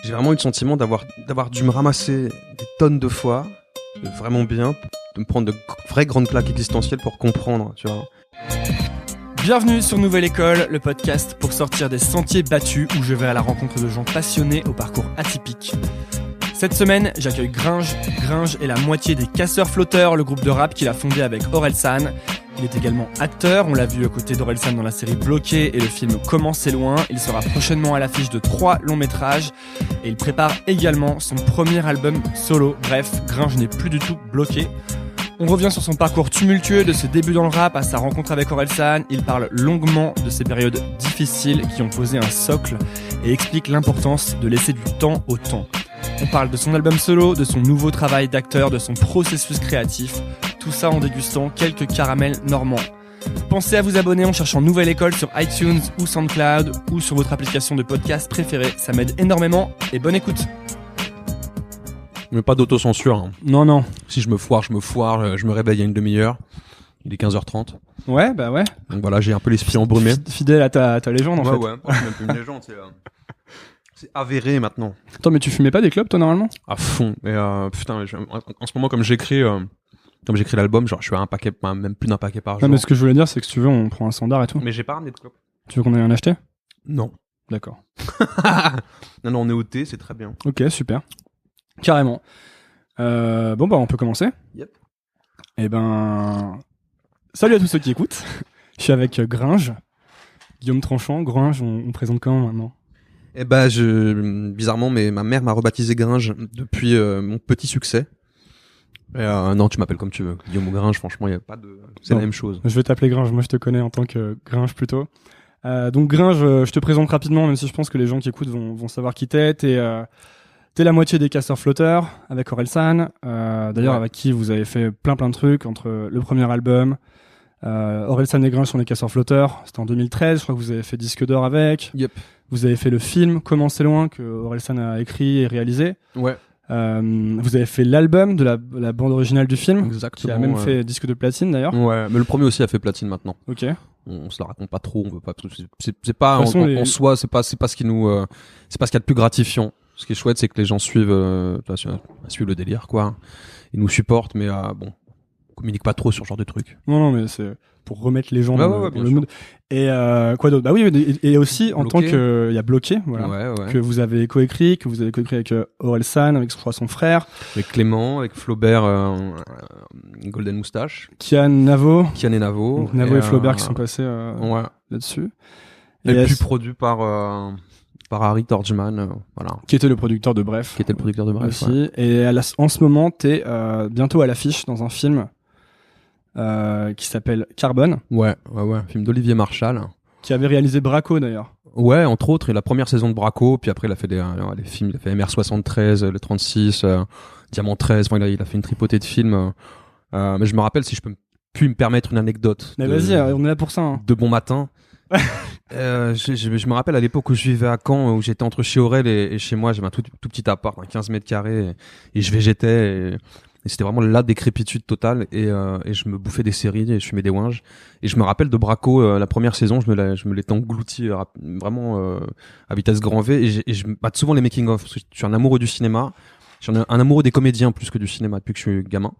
j'ai vraiment eu le sentiment d'avoir dû me ramasser des tonnes de fois, vraiment bien, de me prendre de vraies grandes claques existentielles pour comprendre, tu vois. Bienvenue sur Nouvelle École, le podcast pour sortir des sentiers battus où je vais à la rencontre de gens passionnés au parcours atypique. Cette semaine, j'accueille Gringe. Gringe est la moitié des Casseurs Flotteurs, le groupe de rap qu'il a fondé avec Orelsan. Il est également acteur, on l'a vu aux côtés d'Orelsan dans la série Bloqué et le film Comment c'est loin. Il sera prochainement à l'affiche de 3 longs métrages et il prépare également son premier album solo. Bref, Gringe n'est plus du tout bloqué. On revient sur son parcours tumultueux de ses débuts dans le rap à sa rencontre avec Orelsan. Il parle longuement de ces périodes difficiles qui ont posé un socle et explique l'importance de laisser du temps au temps. On parle de son album solo, de son nouveau travail d'acteur, de son processus créatif. Tout ça en dégustant quelques caramels normands. Pensez à vous abonner en cherchant Nouvelle École sur iTunes ou SoundCloud ou sur votre application de podcast préférée. Ça m'aide énormément et bonne écoute. Mais pas d'autocensure. Hein. Non. Si je me foire, je me réveille il y a une demi-heure. Il est 15h30. Ouais, bah ouais. Donc voilà, j'ai un peu l'esprit embrumé. Fidèle à ta légende en fait. Ouais, c'est même plus une légende, c'est avéré maintenant. Attends, mais tu fumais pas des clopes toi normalement ? À fond. Et putain, en ce moment comme j'écris l'album, genre je suis à un paquet, même plus d'un paquet par jour. Non, mais ce que je voulais dire, c'est que si tu veux, on prend un standard et tout. Mais j'ai pas ramené de clopes. Tu veux qu'on aille en acheter ? Non. D'accord. non, on est au thé, c'est très bien. Ok, super. Carrément. Bon, bah, on peut commencer. Yep. Eh ben, salut à tous ceux qui écoutent. Je suis avec Gringe. Guillaume Tranchant. Gringe, on présente comment maintenant ? Eh ben, bizarrement, ma mère m'a rebaptisé Gringe depuis mon petit succès. Non, tu m'appelles comme tu veux. Guillaume ou Gringe, franchement, il y a pas de. C'est la même chose. Je vais t'appeler Gringe. Moi, je te connais en tant que Gringe plutôt. Donc Gringe, je te présente rapidement, même si je pense que les gens qui écoutent vont savoir qui t'es. T'es la moitié des Casseurs Flotteurs avec Orelsan. D'ailleurs, avec qui vous avez fait plein de trucs entre le premier album. Orelsan et Gringe sont les Casseurs Flotteurs. C'était en 2013. Je crois que vous avez fait disque d'or avec. Yep. Vous avez fait le film Comment c'est loin que Orelsan a écrit et réalisé. Ouais. Vous avez fait l'album de la bande originale du film. Exactement. Qui a même fait disque de platine d'ailleurs. Ouais, mais le premier aussi a fait platine maintenant. Ok. On se la raconte pas trop, on veut pas. C'est pas en soi, c'est pas ce qui nous, c'est pas ce qu'il y a de plus gratifiant. Ce qui est chouette, c'est que les gens suivent le délire, quoi. Ils nous supportent, mais bon, on communique pas trop sur ce genre de trucs. Non, mais c'est pour remettre les gens dans le mood. Et quoi d'autre ? Bah oui, et aussi en tant que il y a Bloqué, voilà, que vous avez coécrit, avec Orelsan, avec je crois son frère, avec Clément, avec Flaubert, Golden Moustache, Kian et Navo. Donc, Navo et Flaubert qui sont passés là-dessus. Et puis produit par Harry Torgman, voilà. Qui était le producteur de Bref. Aussi. Ouais. Et en ce moment, t'es bientôt à l'affiche dans un film qui s'appelle Carbone. Ouais. Film d'Olivier Marchal. Qui avait réalisé Braco d'ailleurs. Ouais, entre autres, et la première saison de Braco, puis après il a fait des films, il a fait MR73, le 36, Diamant 13, enfin, il a fait une tripotée de films. Mais je me rappelle, si je peux me permettre une anecdote. Mais vas-y, on est là pour ça. Hein. De bon matin. Je me rappelle à l'époque où je vivais à Caen, où j'étais entre chez Aurel et chez moi, j'avais un tout petit appart, 15 mètres carrés, et je végétais, et c'était vraiment la décrépitude totale, et je me bouffais des séries, et je fumais des ouinges, et je me rappelle de Braco, la première saison, je me l'étais englouti vraiment à vitesse grand V, et je mate souvent les making-of, parce que je suis un amoureux du cinéma, je suis un amoureux des comédiens plus que du cinéma depuis que je suis gamin,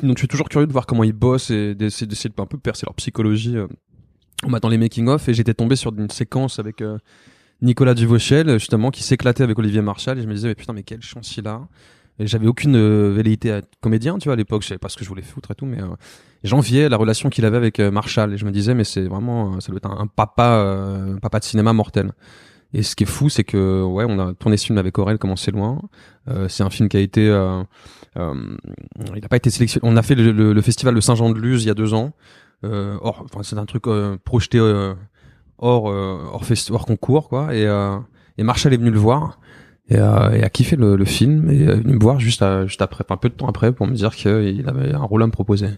donc je suis toujours curieux de voir comment ils bossent, et d'essayer de un peu percer leur psychologie, on m'attend les making-of, et j'étais tombé sur une séquence avec Nicolas Duvauchel, justement, qui s'éclatait avec Olivier Marchal, et je me disais, mais putain, mais quelle chance il a. Et j'avais aucune velléité à être comédien, tu vois, à l'époque, je savais pas ce que je voulais foutre et tout, mais j'enviais la relation qu'il avait avec Marchal, et je me disais, mais c'est vraiment, ça doit être un papa de cinéma mortel. Et ce qui est fou, c'est que, on a tourné ce film avec Aurel, Comment c'est loin. C'est un film qui a été, il a pas été sélectionné. On a fait le festival de Saint-Jean-de-Luz il y a 2 ans. C'est un truc projeté hors concours, quoi, et Marchal est venu le voir et a kiffé le film, et est venu me voir juste après, un peu de temps après, pour me dire qu'il avait un rôle à me proposer.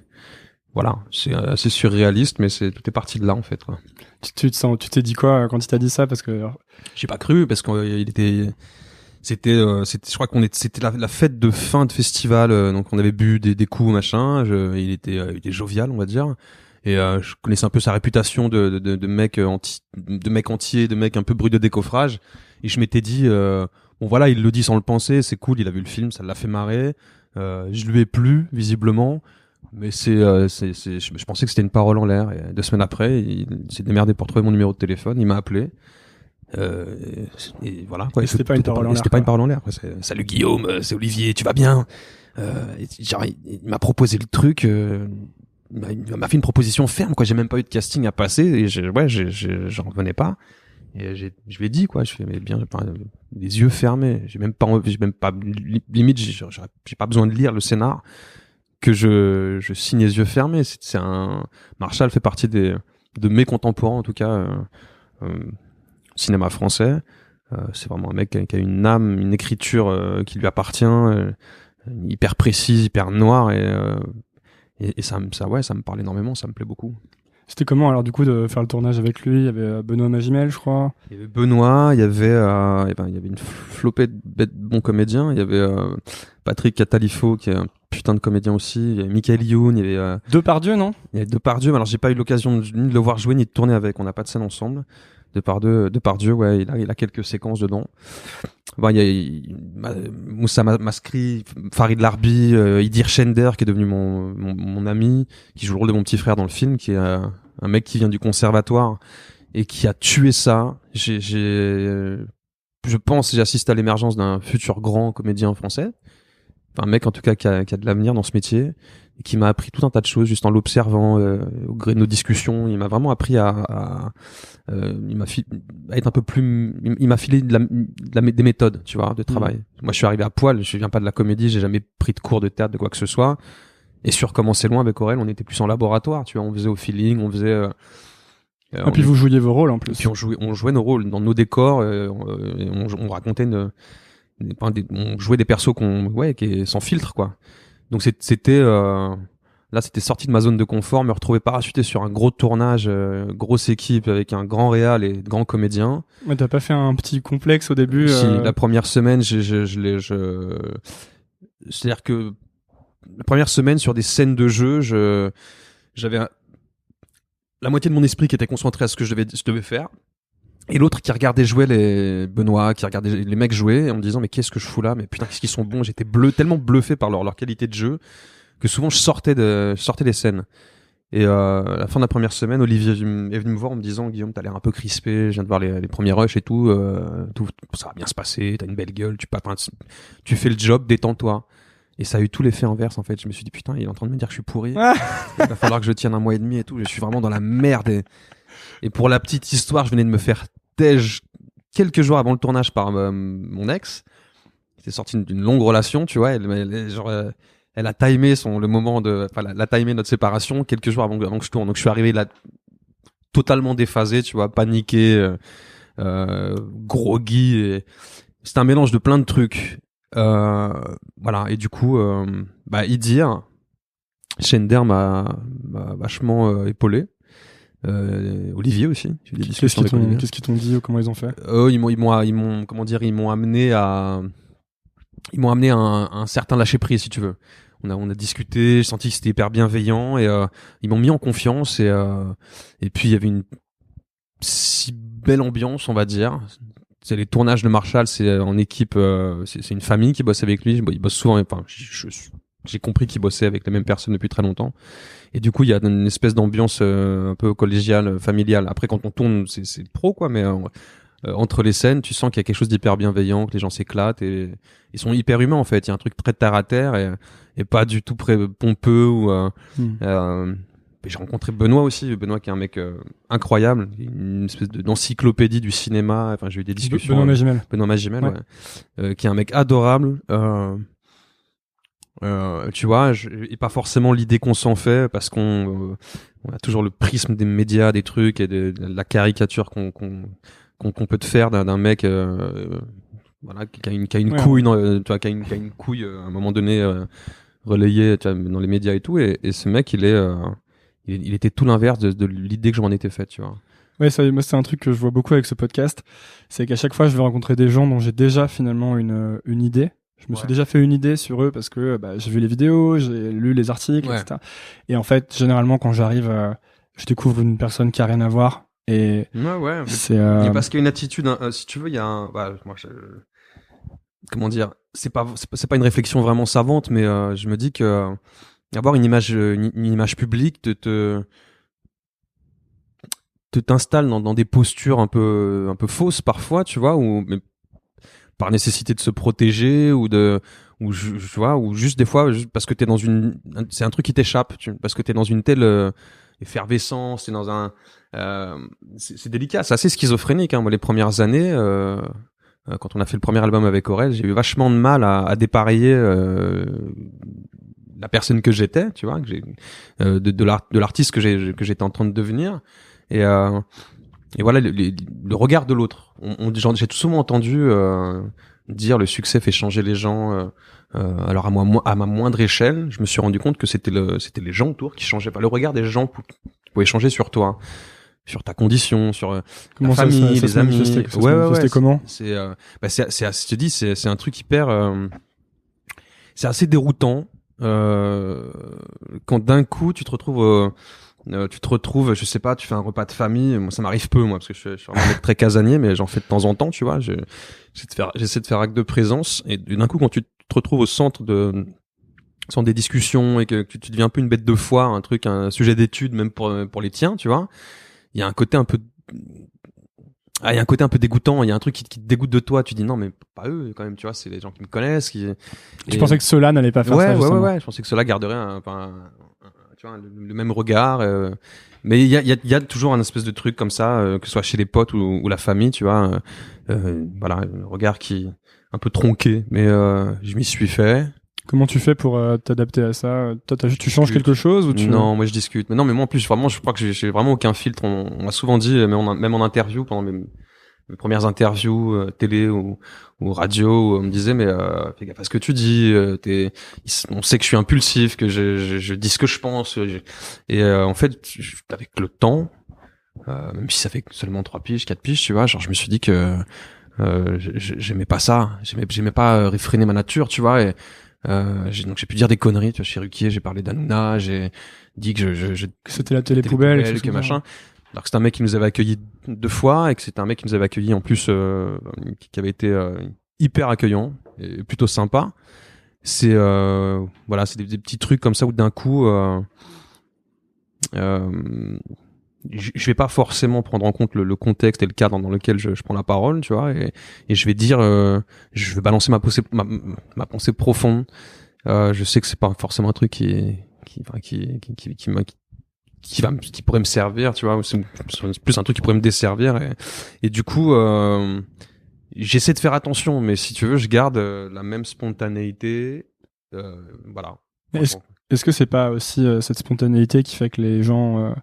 Voilà, c'est assez surréaliste, mais tout est parti de là, en fait, quoi. Tu t'es dit quoi quand il t'a dit ça? Parce que j'ai pas cru, parce qu'il était, je crois c'était la fête de fin de festival, donc on avait bu des coups, machin, il était jovial, on va dire. Et je connaissais un peu sa réputation de mec entier, de mec un peu bruit de décoffrage, et je m'étais dit bon voilà, il le dit sans le penser, c'est cool, il a vu le film, ça l'a fait marrer. Je lui ai plu visiblement, mais je pensais que c'était une parole en l'air. Et 2 semaines après, il s'est démerdé pour trouver mon numéro de téléphone, il m'a appelé. Et voilà quoi. C'était pas une parole en l'air. C'était pas une parole en l'air. Salut Guillaume, c'est Olivier, tu vas bien? Genre, il m'a proposé le truc. Il m'a fait une proposition ferme quoi. J'ai même pas eu de casting à passer et j'en revenais pas. Et je lui ai dit quoi. Je fais mais bien, les yeux fermés. J'ai même pas limite. J'ai pas besoin de lire le scénar que je signe les yeux fermés. Marshall fait partie de mes contemporains en tout cas. Cinéma français, c'est vraiment un mec qui a une âme, une écriture qui lui appartient, hyper précise, hyper noire et ça me parle énormément, ça me plaît beaucoup. C'était comment alors du coup de faire le tournage avec lui? Il y avait Benoît Magimel, je crois. Il y avait Benoît, il y avait une flopée de bons comédiens. Il y avait Patrick Catalifo qui est un putain de comédien aussi. Il y avait Michael Youn, il y avait Depardieu, non? Il y avait Depardieu, mais alors j'ai pas eu l'occasion ni de le voir jouer ni de tourner avec. On n'a pas de scène ensemble. Depardieu, ouais, il a quelques séquences dedans. Bon, il y a Moussa Maskri, Farid Larbi, Idir Shender qui est devenu mon ami, qui joue le rôle de mon petit frère dans le film, qui est un mec qui vient du conservatoire et qui a tué ça. Je pense, j'assiste à l'émergence d'un futur grand comédien français. Enfin, un mec en tout cas qui a de l'avenir dans ce métier et qui m'a appris tout un tas de choses juste en l'observant au gré de nos discussions. Il m'a vraiment appris à être un peu plus. Il m'a filé des méthodes, tu vois, de travail. Moi, je suis arrivé à poil. Je viens pas de la comédie. J'ai jamais pris de cours de théâtre, de quoi que ce soit. Et sur Commencer loin avec Aurel, on était plus en laboratoire, tu vois. On faisait au feeling, on faisait. Et puis vous jouiez vos rôles en plus. Puis on jouait nos rôles dans nos décors. On racontait on jouait des persos qui sans filtre quoi. Donc c'était là c'était sorti de ma zone de confort, me retrouver parachuté sur un gros tournage, grosse équipe avec un grand réal et de grands comédiens. Mais t'as pas fait un petit complexe au début? Si, la première semaine, c'est-à-dire que la première semaine sur des scènes de jeu, j'avais la moitié de mon esprit qui était concentré à ce que je devais faire. Et l'autre qui regardait jouer Benoît, qui regardait les mecs jouer en me disant mais qu'est-ce que je fous là, mais putain qu'est-ce qu'ils sont bons. J'étais tellement bluffé par leur qualité de jeu que souvent je sortais des scènes. Et à la fin de la première semaine, Olivier est venu me voir en me disant Guillaume, t'as l'air un peu crispé, je viens de voir les premiers rushs et tout, ça va bien se passer, t'as une belle gueule, tu fais le job, détends-toi. Et ça a eu tout l'effet inverse en fait. Je me suis dit putain, il est en train de me dire que je suis pourri. Il va falloir que je tienne 1 mois et demi et tout. Je suis vraiment dans la merde. Et pour la petite histoire, je venais de me faire tège quelques jours avant le tournage par mon ex. C'était sorti d'une longue relation, tu vois. Elle a timé le moment elle a timé notre séparation quelques jours avant que je tourne. Donc je suis arrivé là totalement déphasé, tu vois, paniqué, groggy. Et c'était un mélange de plein de trucs. Voilà. Et du coup, Idir Shender m'a vachement épaulé. Olivier aussi. Qu'est-ce qu'ils t'ont dit ou comment ils ont fait? Ils m'ont amené à un certain lâcher prise si tu veux. On a discuté, j'ai senti que c'était hyper bienveillant et ils m'ont mis en confiance et puis il y avait une si belle ambiance on va dire. C'est les tournages de Marshall, c'est en équipe, c'est une famille qui bosse avec lui. Il bosse souvent. Enfin, j'ai compris qu'il bossait avec les mêmes personnes depuis très longtemps. Et du coup, il y a une espèce d'ambiance un peu collégiale, familiale. Après, quand on tourne, c'est pro, quoi. Mais entre les scènes, tu sens qu'il y a quelque chose d'hyper bienveillant, que les gens s'éclatent et ils sont hyper humains en fait. Il y a un truc très terre à terre et pas du tout pompeux ou. J'ai rencontré Benoît aussi. Benoît qui est un mec incroyable, une espèce d'encyclopédie du cinéma. Enfin, j'ai eu des discussions. Benoît Magimel, ouais. Qui est un mec adorable. Tu vois, et pas forcément l'idée qu'on s'en fait parce qu'on a toujours le prisme des médias, des trucs et de la caricature qu'on peut te faire d'un mec voilà qui a une couille tu vois, qui a une couille à un moment donné relayée tu vois, dans les médias et tout et ce mec il était tout l'inverse de l'idée que je m'en étais faite, tu vois. Ouais, moi c'est un truc que je vois beaucoup avec ce podcast, c'est qu'à chaque fois je vais rencontrer des gens dont j'ai déjà finalement une idée. Je me suis déjà fait une idée sur eux parce que j'ai vu les vidéos, j'ai lu les articles, etc. Et en fait, généralement, quand j'arrive, je découvre une personne qui a rien à voir. Et c'est parce qu'il y a une attitude. Si tu veux, il y a comment dire, c'est pas une réflexion vraiment savante, mais je me dis que avoir une image publique t'installe dans des postures un peu fausses parfois, tu vois, ou mais par nécessité de se protéger ou tu vois, ou juste des fois juste parce que t'es dans c'est un truc qui t'échappe, parce que t'es dans une telle effervescence, t'es dans un c'est délicat, c'est assez schizophrénique, hein. Moi, les premières années, quand on a fait le premier album avec Aurel, j'ai eu vachement de mal à dépareiller la personne que j'étais, tu vois, que de l'artiste que j'étais en train de devenir, et voilà le regard de l'autre. J'ai tout souvent entendu dire le succès fait changer les gens. Alors à ma moindre échelle, je me suis rendu compte que c'était les gens autour qui changeaient pas. Le regard des gens pouvait changer sur toi, sur ta condition, sur la famille, les amis. C'était comment? Je te dis, c'est un truc hyper. C'est assez déroutant quand d'un coup tu te retrouves, je sais pas, tu fais un repas de famille. Moi, ça m'arrive peu, moi, parce que je suis vraiment un mec très casanier, mais j'en fais de temps en temps, tu vois. J'essaie de faire acte de présence, et d'un coup, quand tu te retrouves au centre des discussions et que tu deviens un peu une bête de foire, un sujet d'étude même pour les tiens, tu vois. Il y a un côté un peu dégoûtant, il y a un truc qui te dégoûte de toi, tu dis non mais pas eux quand même, tu vois, c'est les gens qui me connaissent Tu pensais que ceux-là n'allaient pas faire ça, justement. Ouais, je pensais que ceux-là garderaient tu vois, le même regard, mais il y a toujours un espèce de truc comme ça, que ce soit chez les potes ou la famille, tu vois, voilà, un regard qui un peu tronqué, mais je m'y suis fait. Comment tu fais pour t'adapter à ça? Toi, tu changes quelque chose ou Non, moi je discute. Mais non, mais moi en plus, vraiment, je crois que j'ai vraiment aucun filtre. On m'a souvent dit, même en interview, pendant mes premières interviews télé ou radio, on me disait mais fais gaffe à ce que tu dis. On sait que je suis impulsif, que je dis ce que je pense. Et en fait, avec le temps, même si ça fait seulement 3 piges, 4 piges, tu vois, genre je me suis dit que j'aimais pas ça. J'aimais pas réfréner ma nature, tu vois. Et donc j'ai pu dire des conneries, tu vois, chez Ruquier, j'ai parlé d'Hanouna, j'ai dit que c'était la télé poubelle, que machin. Alors que c'était un mec qui nous avait accueillis 2 fois et que c'était un mec qui nous avait accueillis en plus qui avait été hyper accueillant et plutôt sympa. C'est voilà, c'est des petits trucs comme ça où d'un coup je vais pas forcément prendre en compte le contexte et le cadre dans lequel je prends la parole, tu vois, et je vais dire, je vais balancer ma pensée profonde. Je sais que c'est pas forcément un truc qui pourrait me servir, tu vois, c'est plus un truc qui pourrait me desservir, et du coup j'essaie de faire attention, mais si tu veux, je garde la même spontanéité, voilà. Est-ce que c'est pas aussi cette spontanéité qui fait que les gens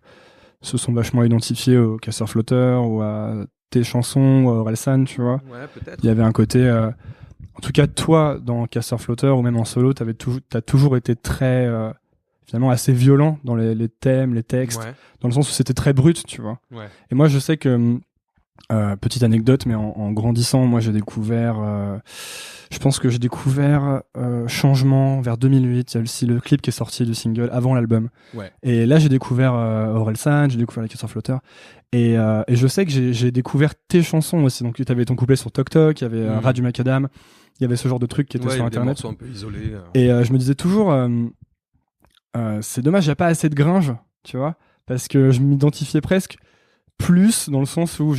se sont vachement identifiés au Casseur Flotteur ou à tes chansons ou à Orelsan, tu vois? Ouais, peut-être. Il y avait un côté en tout cas toi dans Casseur Flotteur ou même en solo, t'as toujours été très finalement assez violent dans les thèmes, les textes, ouais. Dans le sens où c'était très brut, tu vois. Ouais. Et moi je sais que petite anecdote, mais en grandissant, moi j'ai découvert je pense que j'ai découvert Changement vers 2008. Il y a aussi le clip qui est sorti du single avant l'album. Ouais. Et là j'ai découvert Orelsan, j'ai découvert les Casseurs Flotteurs, et je sais que j'ai découvert tes chansons aussi. Donc tu avais ton couplet sur Toc Toc, il y avait Ras du Macadam, il y avait ce genre de trucs qui étaient sur internet. Des morceaux un peu isolés. Et je me disais toujours c'est dommage, il n'y a pas assez de gringe, tu vois, parce que je m'identifiais presque plus dans le sens où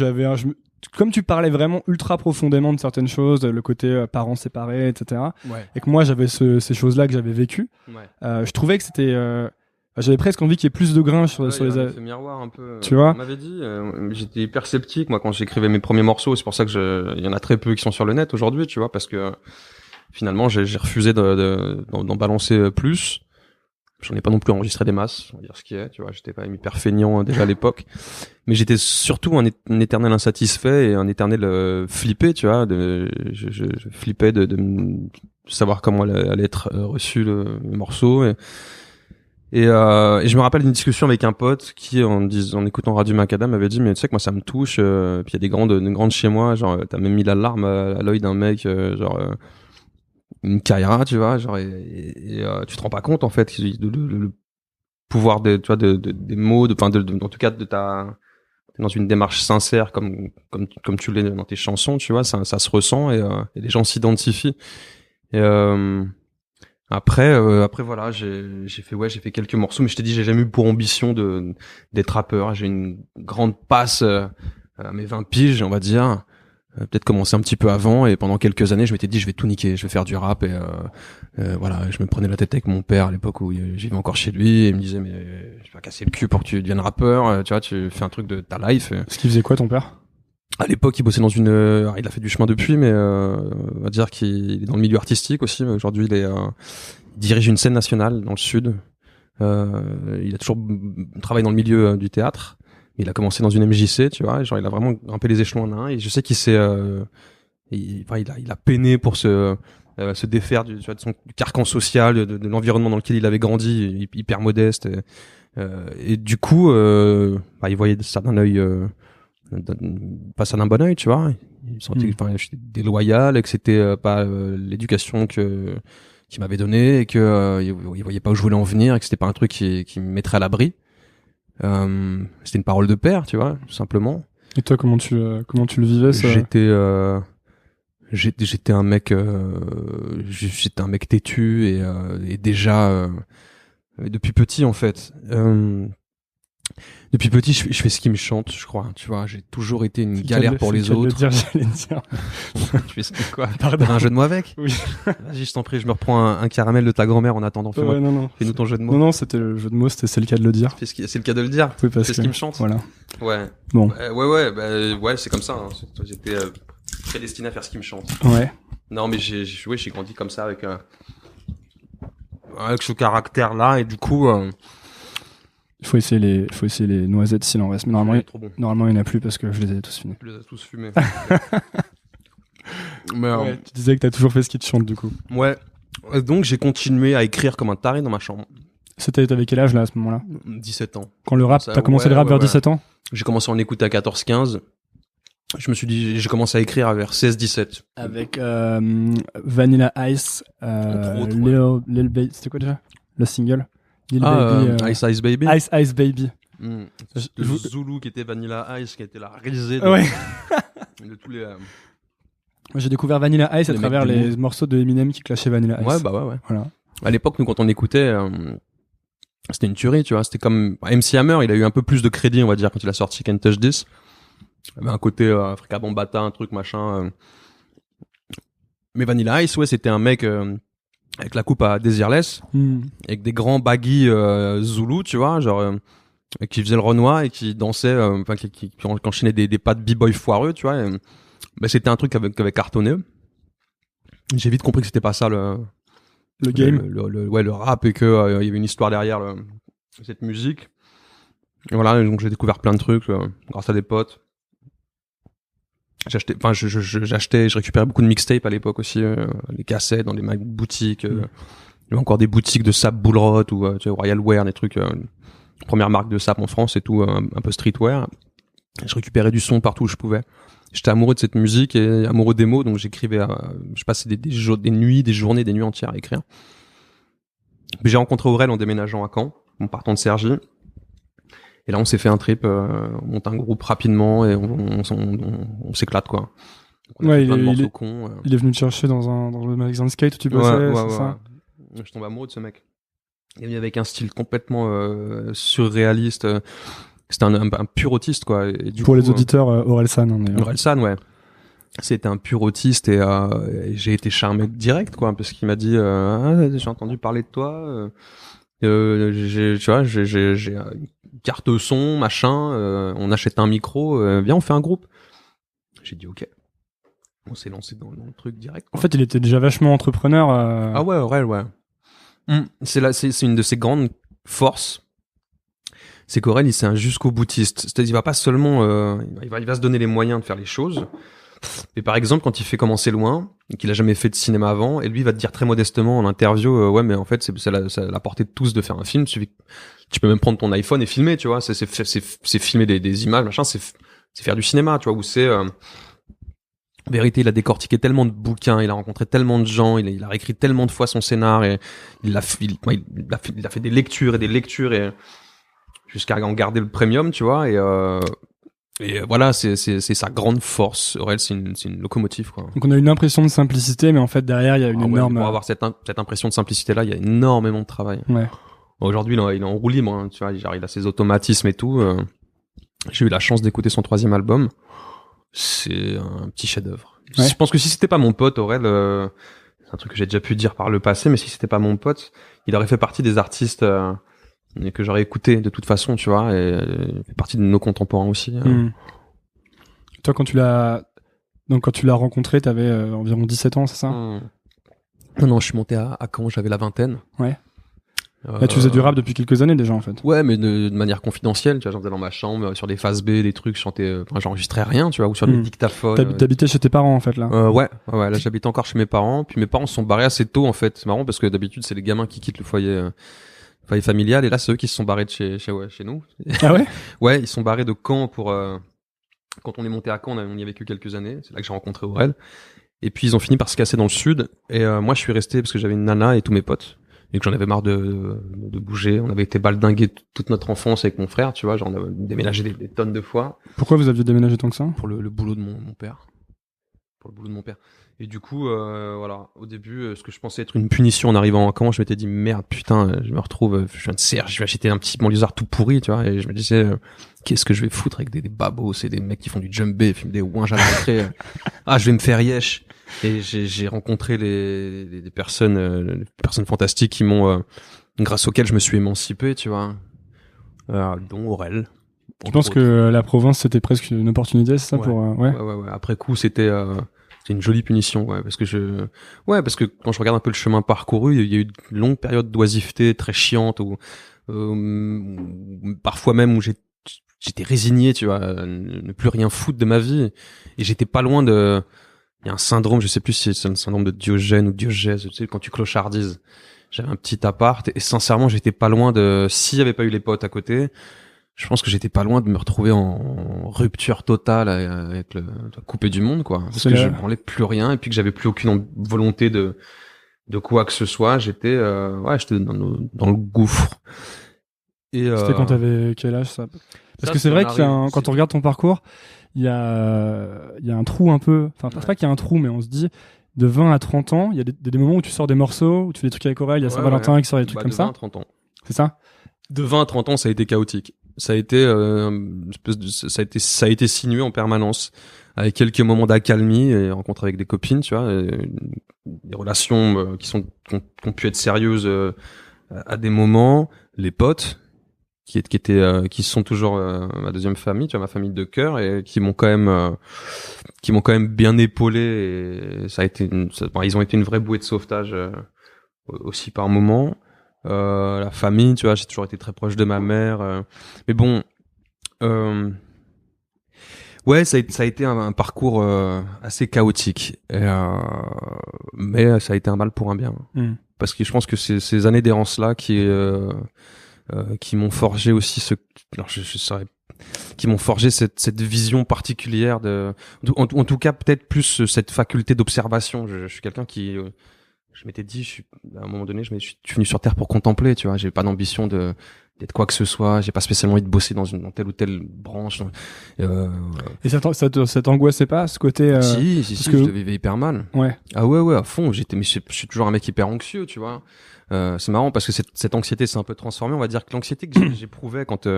comme tu parlais vraiment ultra profondément de certaines choses, le côté parents séparés, etc. Ouais. Et que moi j'avais ces choses-là que j'avais vécues. Ouais. Je trouvais que c'était, j'avais presque envie qu'il y ait plus de grain sur les. Fait miroir un peu. Tu vois. On m'avait dit, j'étais hyper sceptique moi quand j'écrivais mes premiers morceaux. C'est pour ça que il y en a très peu qui sont sur le net aujourd'hui, tu vois, parce que finalement j'ai refusé d'en balancer plus. J'en ai pas non plus enregistré des masses, on va dire ce qui est, tu vois, j'étais pas hyper feignant déjà à l'époque, mais j'étais surtout un éternel insatisfait et un éternel flippé, tu vois, je flippais de savoir comment allait être reçu le morceau, et je me rappelle d'une discussion avec un pote qui en écoutant Radio Macadam m'avait dit mais tu sais que moi ça me touche, puis il y a des grandes chez moi, genre t'as même mis la larme à l'œil d'un mec, une Kaira, tu vois, genre et tu te rends pas compte en fait le pouvoir tu vois des mots, en tout cas de ta t'es dans une démarche sincère comme tu l'es dans tes chansons, tu vois, ça se ressent et les gens s'identifient. Et après voilà, j'ai fait quelques morceaux, mais je t'ai dit, j'ai jamais eu pour ambition d'être rappeur. J'ai une grande passe à mes 20 piges, on va dire. Peut-être commencer un petit peu avant, et pendant quelques années je m'étais dit je vais tout niquer, je vais faire du rap, et voilà, je me prenais la tête avec mon père à l'époque où j'y vais encore chez lui, et il me disait mais je vais pas casser le cul pour que tu deviennes rappeur, tu vois, tu fais un truc de ta life. Ce qu'il faisait quoi ton père? À l'époque il bossait dans une il a fait du chemin depuis, mais on va dire qu'il est dans le milieu artistique aussi. Aujourd'hui il dirige une scène nationale dans le sud. Il a toujours travaillé dans le milieu du théâtre. Il a commencé dans une MJC, tu vois, genre il a vraiment grimpé les échelons en un, et je sais qu'il s'est il a peiné pour se défaire du son carcan social, de l'environnement dans lequel il avait grandi, hyper modeste, et du coup il voyait ça d'un œil pas ça d'un bon œil, tu vois. Il sentait que j'étais déloyal, et que c'était pas l'éducation qu'il m'avait donnée, et que il voyait pas où je voulais en venir, et que c'était pas un truc qui me mettrait à l'abri. C'était une parole de père, tu vois, tout simplement. Et toi, comment tu le vivais, ça? J'étais un mec têtu, et déjà depuis petit en fait. Depuis petit, je fais ce qui me chante, je crois. Tu vois, j'ai toujours été une galère pour les autres. J'allais dire. Tu fais quoi? Pardon. Un jeu de mots avec? Oui. Vas-y, je t'en prie, je me reprends un caramel de ta grand-mère en attendant. Ouais, non. Fais-nous ton jeu de mots. Non, c'était le jeu de mots, c'est le cas de le dire. C'est le cas de le dire. Oui, parce c'est ce qui me chante. Voilà. Ouais. Bon. Ouais, c'est comme ça. Hein. J'étais prédestiné à faire ce qui me chante. Ouais. Non, mais j'ai grandi comme ça avec ce caractère-là, et du coup. Il faut essayer les noisettes s'il en reste. Mais normalement, il n'y en a plus parce que je les ai tous fumés. Tu les as tous fumés. Mais, ouais, tu disais que t'as toujours fait ce qui te chante, du coup. Ouais. Donc, j'ai continué à écrire comme un taré dans ma chambre. T'avais quel âge, là, à ce moment-là? 17 ans. Quand le rap, t'as commencé le rap vers 17 ans? J'ai commencé à en écouter à 14-15. Je me suis dit, j'ai commencé à écrire vers 16-17. Avec Vanilla Ice, Lil Baby, c'était quoi déjà? Le single? Lil Baby, Ice Baby. Ice Baby. Le Zulu qui était Vanilla Ice, qui était la risée de tous les... Moi, j'ai découvert Vanilla Ice à travers les morceaux de Eminem qui clashaient Vanilla Ice. Ouais. Voilà. À l'époque, nous, quand on écoutait, c'était une tuerie, tu vois. C'était comme MC Hammer, il a eu un peu plus de crédit, on va dire, quand il a sorti Can't Touch This. Il avait un côté Africa Bambaataa, un truc machin. Mais Vanilla Ice, ouais, c'était un mec avec la coupe à Desireless, avec des grands baggy Zulu, tu vois, genre qui faisait le Renoir et qui dansait, qui enchaînait des pas de b-boy foireux, tu vois. C'était un truc qui avait cartonné. J'ai vite compris que c'était pas ça le game, le rap, et que il y avait une histoire derrière cette musique. Et voilà, donc j'ai découvert plein de trucs grâce à des potes. Je récupérais beaucoup de mixtapes à l'époque aussi, les cassettes dans les boutiques. Il y avait encore des boutiques de sap Bullrot ou Royal Wear, des trucs, première marque de sap en France et tout, un peu streetwear. Je récupérais du son partout où je pouvais. J'étais amoureux de cette musique et amoureux des mots, donc j'écrivais, je passais des nuits, des journées, des nuits entières à écrire. Puis j'ai rencontré Aurel en déménageant à Caen, en partant de Cergy. Et là, on s'est fait un trip, on monte un groupe rapidement et on s'éclate, quoi. On a fait plein de morceaux cons. Il est venu te chercher dans le magasin de skate où tu bossais, c'est ça? Je tombe amoureux de ce mec. Il est venu avec un style complètement surréaliste. C'était un pur autiste, quoi. Et du Pour coup, les auditeurs, Orelsan, Orelsan, ouais. C'était un pur autiste, et j'ai été charmé direct, quoi, parce qu'il m'a dit j'ai entendu parler de toi. J'ai une carte son, machin, on achète un micro, viens, on fait un groupe. J'ai dit ok. On s'est lancé dans le truc direct, quoi. En fait, il était déjà vachement entrepreneur. Ah ouais, Aurel, ouais. C'est une de ses grandes forces. C'est qu'Aurel, c'est un jusqu'au boutiste. C'est-à-dire, il va pas seulement, il va se donner les moyens de faire les choses. Mais par exemple, quand il fait Commencer loin, et qu'il a jamais fait de cinéma avant, et lui, il va te dire très modestement en interview, ouais, mais en fait, c'est la portée de tous de faire un film. Tu peux même prendre ton iPhone et filmer, tu vois. C'est filmer des images, machin. C'est faire du cinéma, tu vois, où c'est, en vérité, il a décortiqué tellement de bouquins, il a rencontré tellement de gens, il a réécrit tellement de fois son scénar, et il a fait des lectures et des lectures, et jusqu'à en garder le premium, tu vois, et Et voilà, c'est sa grande force. Aurel, c'est une locomotive, quoi. Donc on a une impression de simplicité, mais en fait derrière il y a une énorme. Pour avoir cette impression de simplicité là, il y a énormément de travail. Ouais. Aujourd'hui, il est en roue libre, hein, tu vois, il a ses automatismes et tout. J'ai eu la chance d'écouter son 3e album. C'est un petit chef-d'œuvre. Ouais. Je pense que si c'était pas mon pote, Aurel, c'est un truc que j'ai déjà pu dire par le passé, mais si c'était pas mon pote, il aurait fait partie des artistes que j'aurais écouté de toute façon, tu vois, et il fait partie de nos contemporains aussi. Toi, quand tu l'as rencontré, t'avais environ 17 ans, c'est ça? Non, je suis monté à Caen, j'avais la vingtaine. Ouais. Là, tu faisais du rap depuis quelques années déjà, en fait. Ouais, mais de manière confidentielle, tu vois, j'en faisais dans ma chambre, sur des phases B, des trucs, je chantais, j'enregistrais rien, tu vois, ou sur des dictaphones. T'habitais chez tes parents, en fait, là? Ouais, là, j'habite encore chez mes parents, puis mes parents se sont barrés assez tôt, en fait. C'est marrant parce que d'habitude, c'est les gamins qui quittent le foyer familial, et là, c'est eux qui se sont barrés de chez nous. Ah ouais? Ouais, ils sont barrés de Caen pour, quand on est monté à Caen, on y a vécu quelques années, c'est là que j'ai rencontré Aurel. Et puis, ils ont fini par se casser dans le sud, et moi, je suis resté parce que j'avais une nana et tous mes potes. Et que j'en avais marre de bouger. On avait été baldingués toute notre enfance avec mon frère, tu vois, genre on avait déménagé des tonnes de fois. Pourquoi vous aviez déménagé tant que ça? Pour le boulot de mon père. Pour le boulot de mon père. Et du coup, voilà, au début, ce que je pensais être une punition en arrivant à Caen, je m'étais dit merde, putain, je me retrouve, je viens de Serre, je vais acheter un petit banlieusard tout pourri, tu vois, et je me disais, qu'est-ce que je vais foutre avec des babos, c'est des mecs qui font du djembé, fument des ouinges à l'entrée. Je vais me faire yesh. Et j'ai rencontré des personnes fantastiques qui m'ont grâce auxquelles je me suis émancipé, tu vois, dont Aurel. Tu penses que la province c'était presque une opportunité, c'est ça? Ouais. Après coup, c'était une jolie punition, ouais, parce que quand je regarde un peu le chemin parcouru, il y a eu une longue période d'oisiveté très chiante où parfois même où j'étais résigné, tu vois, ne plus rien foutre de ma vie, et j'étais pas loin de. Il y a un syndrome, je sais plus si c'est un syndrome de Diogène ou Diogèse, tu sais, quand tu clochardises. J'avais un petit appart et sincèrement, j'étais pas loin de, s'il y avait pas eu les potes à côté, je pense que j'étais pas loin de me retrouver en rupture totale avec coupé du monde, quoi. Parce que je branlais plus rien et puis que j'avais plus aucune volonté de quoi que ce soit. J'étais dans le gouffre. Et c'était quand t'avais quel âge, ça? Parce que c'est vrai quand on regarde ton parcours, il y a un trou un peu, enfin, pas qu'il y a un trou, mais on se dit, de 20 à 30 ans, il y a des moments où tu sors des morceaux, où tu fais des trucs avec Aurel, il y a Saint-Valentin qui sort des trucs comme ça. De 20 à 30 ans. C'est ça? De 20 à 30 ans, ça a été chaotique. Ça a été sinué en permanence, avec quelques moments d'accalmie et rencontres avec des copines, tu vois, des relations qui ont pu être sérieuses à des moments, les potes qui sont toujours ma deuxième famille, tu vois, ma famille de cœur, et qui m'ont quand même bien épaulé, et ça a été ils ont été une vraie bouée de sauvetage aussi par moments. La famille, tu vois, j'ai toujours été très proche de ma mère, mais bon, ouais, ça a été un parcours assez chaotique, mais ça a été un mal pour un bien, parce que je pense que c'est ces années d'errance là qui m'ont forgé aussi qui m'ont forgé cette vision particulière en tout cas peut-être plus cette faculté d'observation. Je suis quelqu'un qui je m'étais dit, à un moment donné, je suis venu sur Terre pour contempler, tu vois. J'ai pas d'ambition d'être quoi que ce soit. J'ai pas spécialement envie de bosser dans telle ou telle branche. Et ça t'angoissait pas, ce côté Si, je le vivais hyper mal. Ouais. Ah ouais, à fond. Je suis toujours un mec hyper anxieux, tu vois. C'est marrant parce que cette anxiété s'est un peu transformée. On va dire que l'anxiété que j'éprouvais quand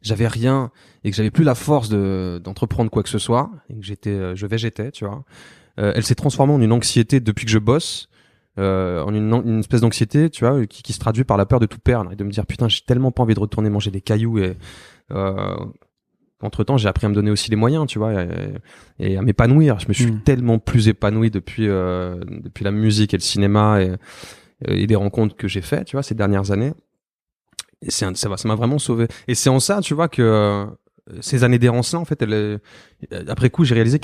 j'avais rien et que j'avais plus la force d'entreprendre quoi que ce soit, et que je végétais, tu vois. Elle s'est transformée en une anxiété depuis que je bosse. En une espèce d'anxiété, tu vois, qui se traduit par la peur de tout perdre et de me dire putain, j'ai tellement pas envie de retourner manger des cailloux, et entre-temps, j'ai appris à me donner aussi les moyens, tu vois, et à m'épanouir. Je me suis tellement plus épanoui depuis la musique et le cinéma et les rencontres que j'ai fait, tu vois, ces dernières années. Et ça m'a vraiment sauvé. Et c'est en ça, tu vois, que ces années d'errance-là, en fait, après coup, j'ai réalisé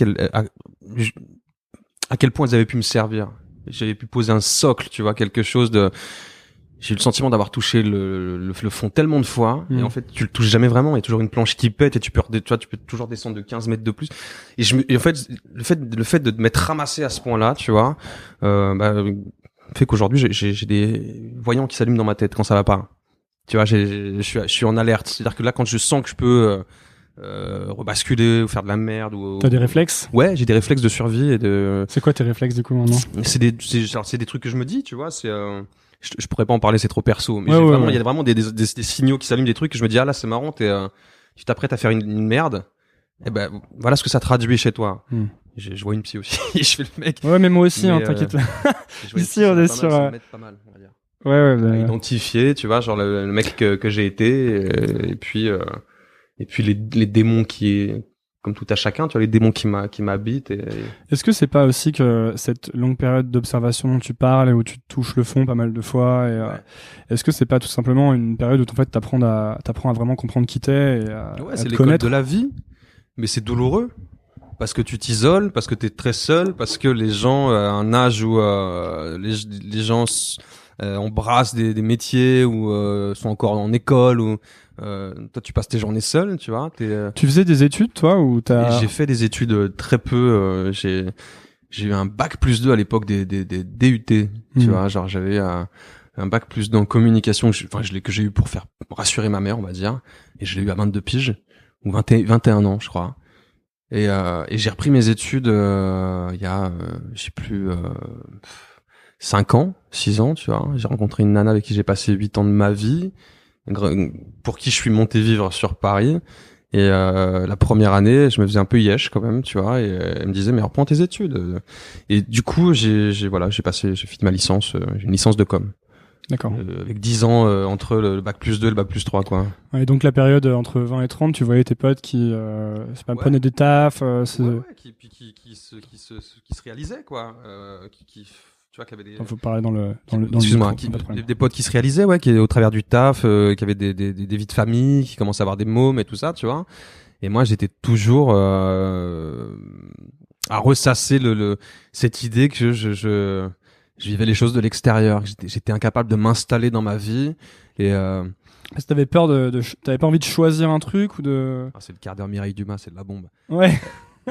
à quel point elles avaient pu me servir. J'avais pu poser un socle, tu vois, quelque chose de. J'ai eu le sentiment d'avoir touché le fond tellement de fois, et en fait, tu le touches jamais vraiment. Il y a toujours une planche qui pète, et tu peux toujours descendre de 15 mètres de plus. Et en fait, le fait de m'être ramassé à ce point-là, tu vois, fait qu'aujourd'hui, j'ai des voyants qui s'allument dans ma tête quand ça va pas. Tu vois, je suis en alerte. C'est-à-dire que là, quand je sens que je peux rebasculer ou faire de la merde ou. T'as des réflexes? Ouais, j'ai des réflexes de survie et de. C'est quoi tes réflexes du coup maintenant? C'est des trucs que je me dis, tu vois. Je pourrais pas en parler, c'est trop perso. Mais Ouais. il y a vraiment des signaux qui s'allument, des trucs que je me dis ah là c'est marrant, tu t'apprêtes à faire une merde. Et ben voilà ce que ça traduit chez toi. Je vois une psy aussi. Je fais le mec. Ouais, mais moi aussi, t'inquiète. Ici, on est sur. Pas mal, on va dire. Ouais. Identifier, tu vois, genre le mec que j'ai été, et puis les démons comme tout à chacun, tu vois, les démons qui m'habitent. Est-ce que c'est pas aussi que cette longue période d'observation dont tu parles et où tu touches le fond pas mal de fois, est-ce que c'est pas tout simplement une période où en fait t'apprends à vraiment comprendre qui t'es et à c'est te l'école connaître de la vie, mais c'est douloureux. Parce que tu t'isoles, parce que t'es très seul, parce que les gens, à un âge où les gens embrassent des métiers ou sont encore en école ou toi tu passes tes journées seul, tu vois. Tu faisais des études toi ou J'ai fait des études très peu. J'ai eu un bac+2 à l'époque des DUT, tu vois. Genre j'avais un bac+2 en communication que j'ai eu pour rassurer ma mère, on va dire, et je l'ai eu à 22 piges ou 21 ans, je crois. Et j'ai repris mes études il y a je sais plus 5 ans, 6 ans, tu vois. J'ai rencontré une nana avec qui j'ai passé 8 ans de ma vie, pour qui je suis monté vivre sur Paris. Et la première année, je me faisais un peu yesh quand même, tu vois, et elle me disait mais reprends tes études. Et du coup, j'ai fait ma licence, j'ai une licence de com. D'accord. Avec 10 ans entre le bac+2 et le bac+3, quoi. Ouais, donc la période entre 20 et 30, tu voyais tes potes qui prenaient des tafs, qui se réalisaient, quoi. Tu vois, qui avaient des. Faut parler dans le Excuse-moi, micro, des potes qui se réalisaient, ouais, qui au travers du taf, qui avaient des vies de famille, qui commençaient à avoir des mômes et tout ça, tu vois. Et moi, j'étais toujours à ressasser cette idée que je vivais les choses de l'extérieur. J'étais incapable de m'installer dans ma vie. Et est-ce que t'avais peur t'avais pas envie de choisir un truc ou de. C'est le quart d'heure Mireille Dumas, c'est de la bombe. Ouais.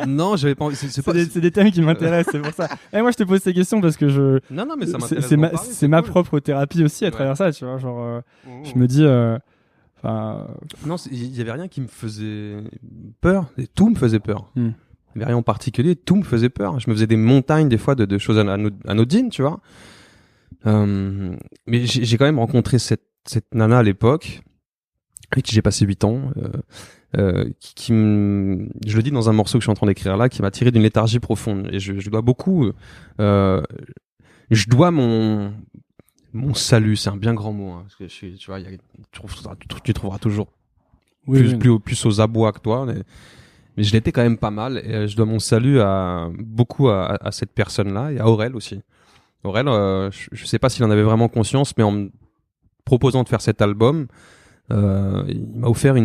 Non, j'avais pas envie. C'est des thèmes qui m'intéressent, c'est pour ça. Et moi, je te pose ces questions parce que Non, mais ça m'intéresse. C'est ma propre thérapie aussi à travers ça, tu vois. Genre, je me dis. Non, il y avait rien qui me faisait peur. Et tout me faisait peur. Il y avait rien en particulier. Tout me faisait peur. Je me faisais des montagnes des fois de choses anodines, tu vois. Mais j'ai quand même rencontré cette nana à l'époque avec qui j'ai passé 8 ans. Je le dis dans un morceau que je suis en train d'écrire là, qui m'a tiré d'une léthargie profonde. Et je dois beaucoup. Je dois mon salut, c'est un bien grand mot, hein, parce que tu vois, tu trouveras toujours plus aux abois que toi. Mais je l'étais quand même pas mal. Et je dois mon salut beaucoup à cette personne-là et à Aurel aussi. Aurel, je sais pas s'il en avait vraiment conscience, mais en me proposant de faire cet album, il m'a offert de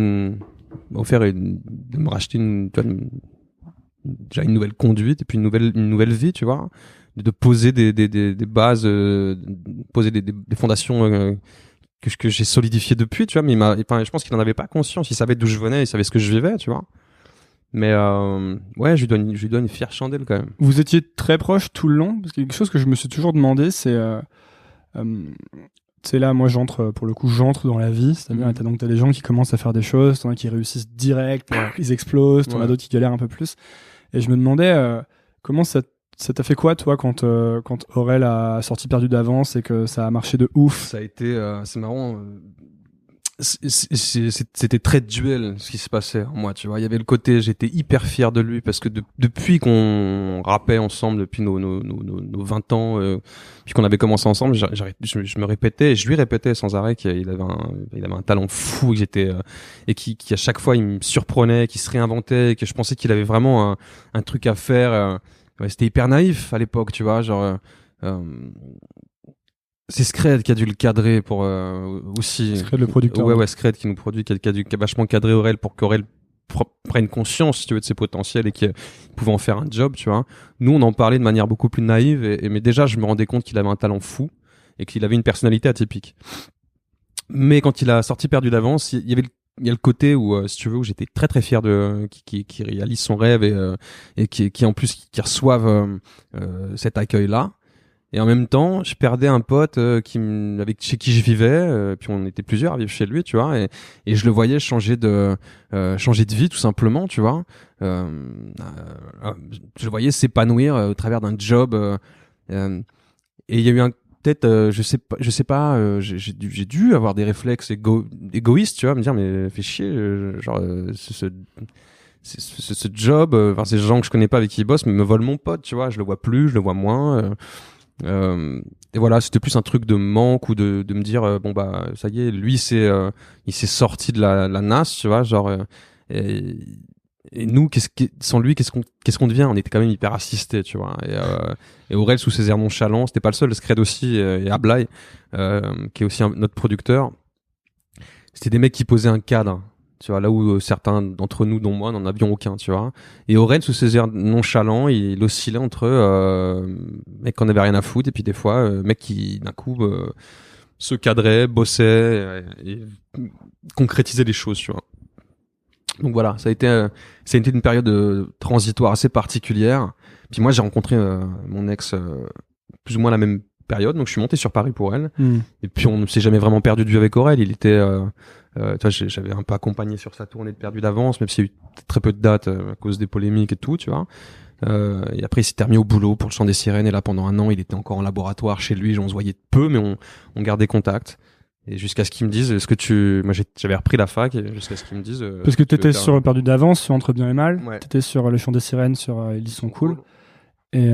me racheter déjà une nouvelle conduite et puis une nouvelle vie, tu vois, de poser des bases, poser des fondations que j'ai solidifiées depuis, tu vois. Mais je pense qu'il en avait pas conscience. Il savait d'où je venais, il savait ce que je vivais, tu vois. Mais ouais, je lui donne une fière chandelle quand même. Vous étiez très proches tout le long, parce que quelque chose que je me suis toujours demandé, c'est tu sais, là, moi, j'entre dans la vie, c'est-à-dire, t'as des gens qui commencent à faire des choses, t'en as qui réussissent direct, ils explosent, t'en as d'autres qui galèrent un peu plus. Et je me demandais, comment ça t'a fait quoi, toi, quand Aurel a sorti Perdu d'avance et que ça a marché de ouf? Ça a été, c'est marrant, c'était très duel ce qui se passait en moi, tu vois. Il y avait le côté, j'étais hyper fier de lui parce que depuis qu'on rappait ensemble, depuis nos 20 ans, puis qu'on avait commencé ensemble, je me répétais, et je lui répétais sans arrêt qu'il avait un talent fou, que j'étais et qui à chaque fois il me surprenait, qu'il se réinventait, et que je pensais qu'il avait vraiment un truc à faire. Ouais, c'était hyper naïf à l'époque, tu vois, genre. C'est Scred qui a dû le cadrer pour aussi. Scred, le producteur. Ouais, Scred qui nous produit, qui a vachement cadré Aurel pour qu'Aurel prenne conscience, si tu veux, de ses potentiels et qu'il pouvait en faire un job, tu vois. Nous, on en parlait de manière beaucoup plus naïve, mais déjà, je me rendais compte qu'il avait un talent fou et qu'il avait une personnalité atypique. Mais quand il a sorti Perdu d'avance, il y a le côté où, si tu veux, où j'étais très très fier qui réalise son rêve et qui en plus qui reçoivent cet accueil-là. Et en même temps, je perdais un pote chez qui je vivais, puis on était plusieurs à vivre chez lui, tu vois, et je le voyais changer de vie tout simplement, tu vois. Je le voyais s'épanouir au travers d'un job. Et il y a eu peut-être, je sais pas, j'ai dû avoir des réflexes égoïstes, tu vois, me dire mais fais chier, ce job, enfin ces gens que je connais pas avec qui ils bossent, mais me volent mon pote, tu vois, je le vois plus, je le vois moins. Et voilà, c'était plus un truc de manque ou de me dire bon bah ça y est, lui il s'est sorti de la nasse, tu vois, genre et nous sans lui qu'est-ce qu'on devient? On était quand même hyper assistés, tu vois. Et Aurel sous ses airs nonchalants, c'était pas le seul, Scred aussi et Ablai qui est aussi notre producteur. C'était des mecs qui posaient un cadre. Tu vois, là où certains d'entre nous, dont moi, n'en avions aucun, tu vois. Et Aurel, sous ses airs nonchalants, il oscillait entre mec qu'on avait rien à foutre, et puis des fois, mec qui, d'un coup, se cadrait, bossait, et concrétisait les choses, tu vois. Donc voilà, ça a été une période transitoire assez particulière. Puis moi, j'ai rencontré mon ex plus ou moins la même période, donc je suis monté sur Paris pour elle. Et puis on ne s'est jamais vraiment perdu de vue avec Aurel. Il était tu vois, j'avais un peu accompagné sur sa tournée de Perdu d'avance, même s'il y a eu très peu de dates à cause des polémiques et tout, tu vois. Et après, il s'était remis au boulot pour le Chant des Sirènes, et là, pendant un an, il était encore en laboratoire chez lui. On se voyait peu, mais on gardait contact. Et jusqu'à ce qu'ils me disent, moi j'avais repris la fac, et jusqu'à ce qu'ils me disent. Parce que t'étais sur Perdu d'avance, sur Entre bien et mal. Ouais. T'étais sur Le Chant des Sirènes, sur Ils sont cool. Et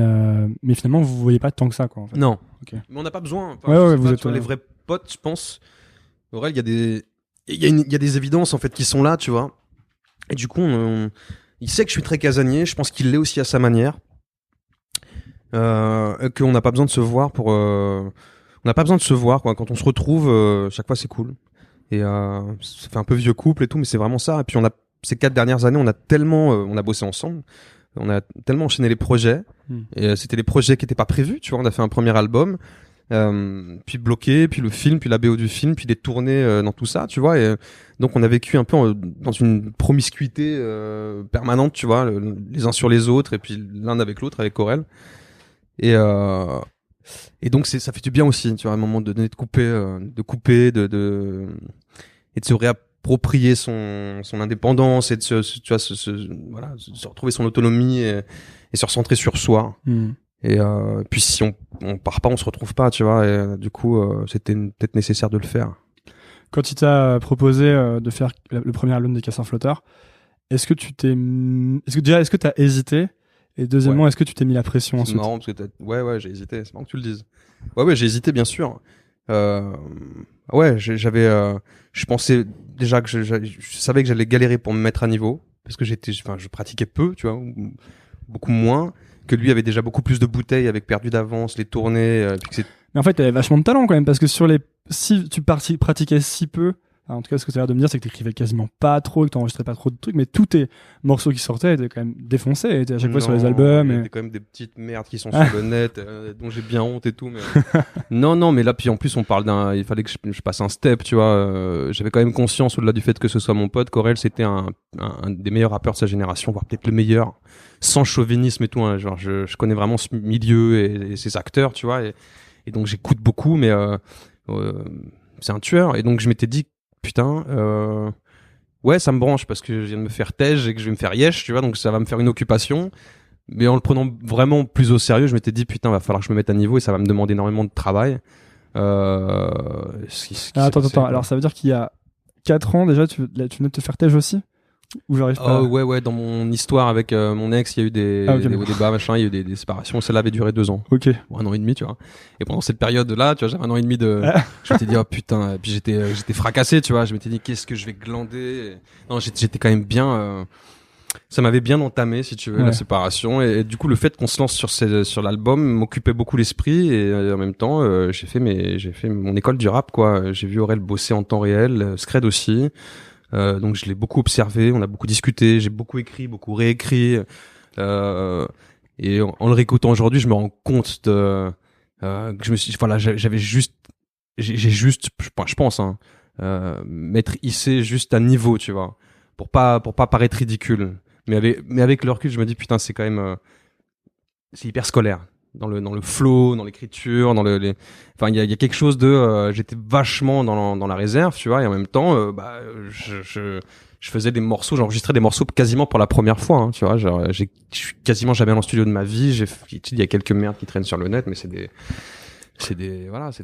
mais finalement, vous voyez pas tant que ça, quoi. En fait. Non. Okay. Mais on n'a pas besoin. Enfin, vous êtes les vrais potes, je pense. Aurel, il y a des évidences en fait qui sont là, tu vois. Et du coup, il sait que je suis très casanier. Je pense qu'il l'est aussi à sa manière. Qu'on n'a pas besoin de se voir on n'a pas besoin de se voir, quoi. Quand on se retrouve, chaque fois c'est cool. Et ça fait un peu vieux couple et tout, mais c'est vraiment ça. Et puis ces 4 dernières années, on a bossé ensemble. On a tellement enchaîné les projets. Et c'était des projets qui n'étaient pas prévus, tu vois. On a fait un premier album. Puis bloqué, puis le film, puis la BO du film, puis des tournées dans tout ça, tu vois. Et donc on a vécu un peu dans une promiscuité permanente, tu vois, les uns sur les autres, et puis l'un avec l'autre, avec Aurel. Et donc ça fait du bien aussi, tu vois, à un moment donné de couper, et de se réapproprier son indépendance, et de se retrouver son autonomie, et se recentrer sur soi. Et puis si on part pas, on se retrouve pas, tu vois. Et du coup, c'était peut-être nécessaire de le faire. Quand il t'a proposé de faire le premier album des Cassins Flotteurs, est-ce que t'as hésité? Et deuxièmement, est-ce que tu t'es mis la pression ensuite? C'est marrant parce que ouais, j'ai hésité. C'est marrant que tu le dises. Ouais, j'ai hésité, bien sûr. Je pensais déjà que je savais que j'allais galérer pour me mettre à niveau, parce que je pratiquais peu, tu vois, beaucoup moins. Que lui avait déjà beaucoup plus de bouteilles avec Perdu d'avance, les tournées. Mais en fait, t'avais vachement de talent quand même, parce que si tu pratiquais si peu, en tout cas, ce que tu as l'air de me dire, c'est que t'écrivais quasiment pas trop, que t'enregistrais pas trop de trucs, mais tous tes morceaux qui sortaient étaient quand même défoncés, et étaient à chaque fois sur les albums. Il y a quand même des petites merdes qui sont sur le net, dont j'ai bien honte et tout. Mais non, mais là, puis en plus, on parle il fallait que je passe un step, tu vois. J'avais quand même conscience, au-delà du fait que ce soit mon pote, qu'Aurel, c'était un des meilleurs rappeurs de sa génération, voire peut-être le meilleur, sans chauvinisme et tout, hein. Genre, je connais vraiment ce milieu et ses acteurs, tu vois. Et donc, j'écoute beaucoup, mais c'est un tueur. Et donc, je m'étais dit, putain, ouais, ça me branche parce que je viens de me faire tège et que je vais me faire yesh, tu vois, donc ça va me faire une occupation. Mais en le prenant vraiment plus au sérieux, je m'étais dit, putain, va falloir que je me mette à niveau et ça va me demander énormément de travail. Attends, alors ça veut dire qu'il y a 4 ans déjà, tu venais de te faire tège aussi? Ou j'arrive pas ouais, dans mon histoire avec mon ex, il y a eu des hauts débats, machin, il y a eu des séparations. Celle-là avait duré 2 ans. Ok. Ou 1 an et demi, tu vois. Et pendant cette période-là, tu vois, j'avais 1 an et demi je m'étais dit, oh putain, et puis j'étais fracassé, tu vois. Je m'étais dit, qu'est-ce que je vais glander? Non, j'étais quand même bien, ça m'avait bien entamé, si tu veux, la séparation. Et du coup, le fait qu'on se lance sur l'album m'occupait beaucoup l'esprit, et en même temps, j'ai fait mon école du rap, quoi. J'ai vu Aurel bosser en temps réel, Scred aussi. Donc je l'ai beaucoup observé, on a beaucoup discuté, j'ai beaucoup écrit, beaucoup réécrit, et en le réécoutant aujourd'hui, je me rends compte que j'avais juste, je pense, m'être hissé juste à niveau, tu vois, pour pas paraître ridicule. Mais avec le recul, je me dis putain, c'est quand même, c'est hyper scolaire. dans le flow, dans l'écriture, enfin il y a quelque chose de j'étais vachement dans la réserve, tu vois, et en même temps je faisais des morceaux, j'enregistrais des morceaux quasiment pour la première fois, hein, tu vois, genre je suis quasiment jamais allé en studio de ma vie, il y a quelques merdes qui traînent sur le net, mais c'est des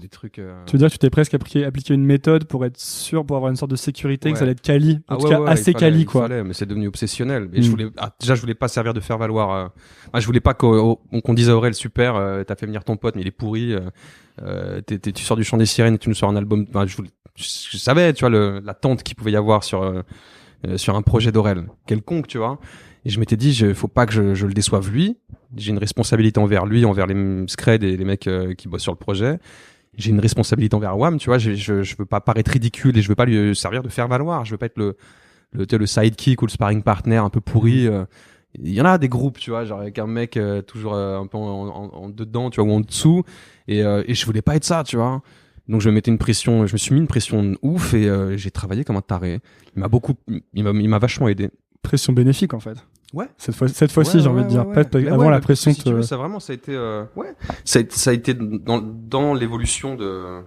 trucs. Tu veux dire que tu t'es presque appliqué une méthode pour être sûr, pour avoir une sorte de sécurité, que ça allait être quali, en tout cas assez quali, quoi. Il fallait, mais c'est devenu obsessionnel. Et je voulais pas servir de faire valoir. Je voulais pas qu'on dise à Aurel, super, t'as fait venir ton pote, mais il est pourri. Tu sors du Chant des Sirènes et tu nous sors un album. Enfin, je savais, tu vois, l'attente qu'il pouvait y avoir sur un projet d'Aurel, quelconque, tu vois. Et je m'étais dit, faut pas que je le déçoive lui. J'ai une responsabilité envers lui, envers les screds et les mecs qui bossent sur le projet. J'ai une responsabilité envers WAM, tu vois. Je veux pas paraître ridicule et je veux pas lui servir de faire valoir. Je veux pas être le sidekick ou le sparring partner un peu pourri. Il y en a des groupes, tu vois, genre avec un mec toujours un peu en dedans, tu vois, ou en dessous. Et je voulais pas être ça, tu vois. Donc je me suis mis une pression ouf et j'ai travaillé comme un taré. Il m'a vachement aidé. Pression bénéfique, en fait. Ouais. Cette fois-ci, j'ai envie de dire. Avant la pression. Si tu veux, ça a été, ça a été dans l'évolution de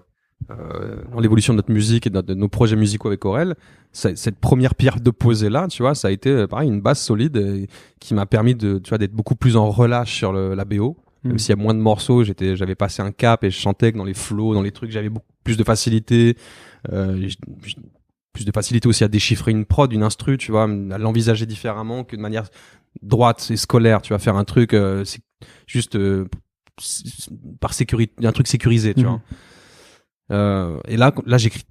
notre musique et de nos projets musicaux avec Aurel. Cette première pierre de posée là, tu vois, ça a été pareil, une base solide qui m'a permis d'être beaucoup plus en relâche sur la BO. Même s'il y a moins de morceaux, j'avais passé un cap et je chantais que dans les flows, dans les trucs, j'avais beaucoup plus de facilité. Plus de facilité aussi à déchiffrer une prod, une instru, tu vois, à l'envisager différemment que de manière droite et scolaire, tu vas faire un truc c'est juste par sécurité, un truc sécurisé, tu vois. Et là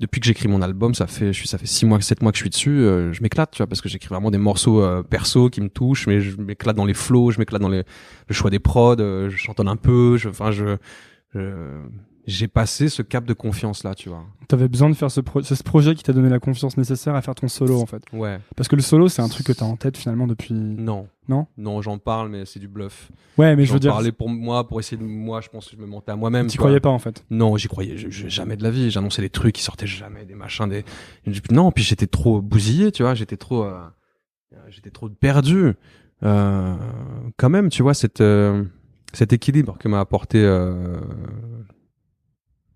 depuis que j'écris mon album, ça fait 7 mois que je suis dessus, je m'éclate, tu vois, parce que j'écris vraiment des morceaux perso qui me touchent, mais je m'éclate dans les flows, je m'éclate dans le choix des prods, je chantonne un peu, j'ai passé ce cap de confiance là, tu vois. T'avais besoin de faire ce projet qui t'a donné la confiance nécessaire à faire ton solo, en fait. Ouais. Parce que le solo, c'est un truc que t'as en tête finalement depuis. Non, j'en parle, mais c'est du bluff. Ouais, mais je veux dire. J'en parlais pour essayer de je pense que je me mentais à moi-même. Tu croyais pas, en fait. Non, j'y croyais jamais de la vie. J'annonçais des trucs qui sortaient jamais, des machins, non. Puis j'étais trop bousillé, tu vois. J'étais trop perdu. Quand même, tu vois, cet équilibre que m'a apporté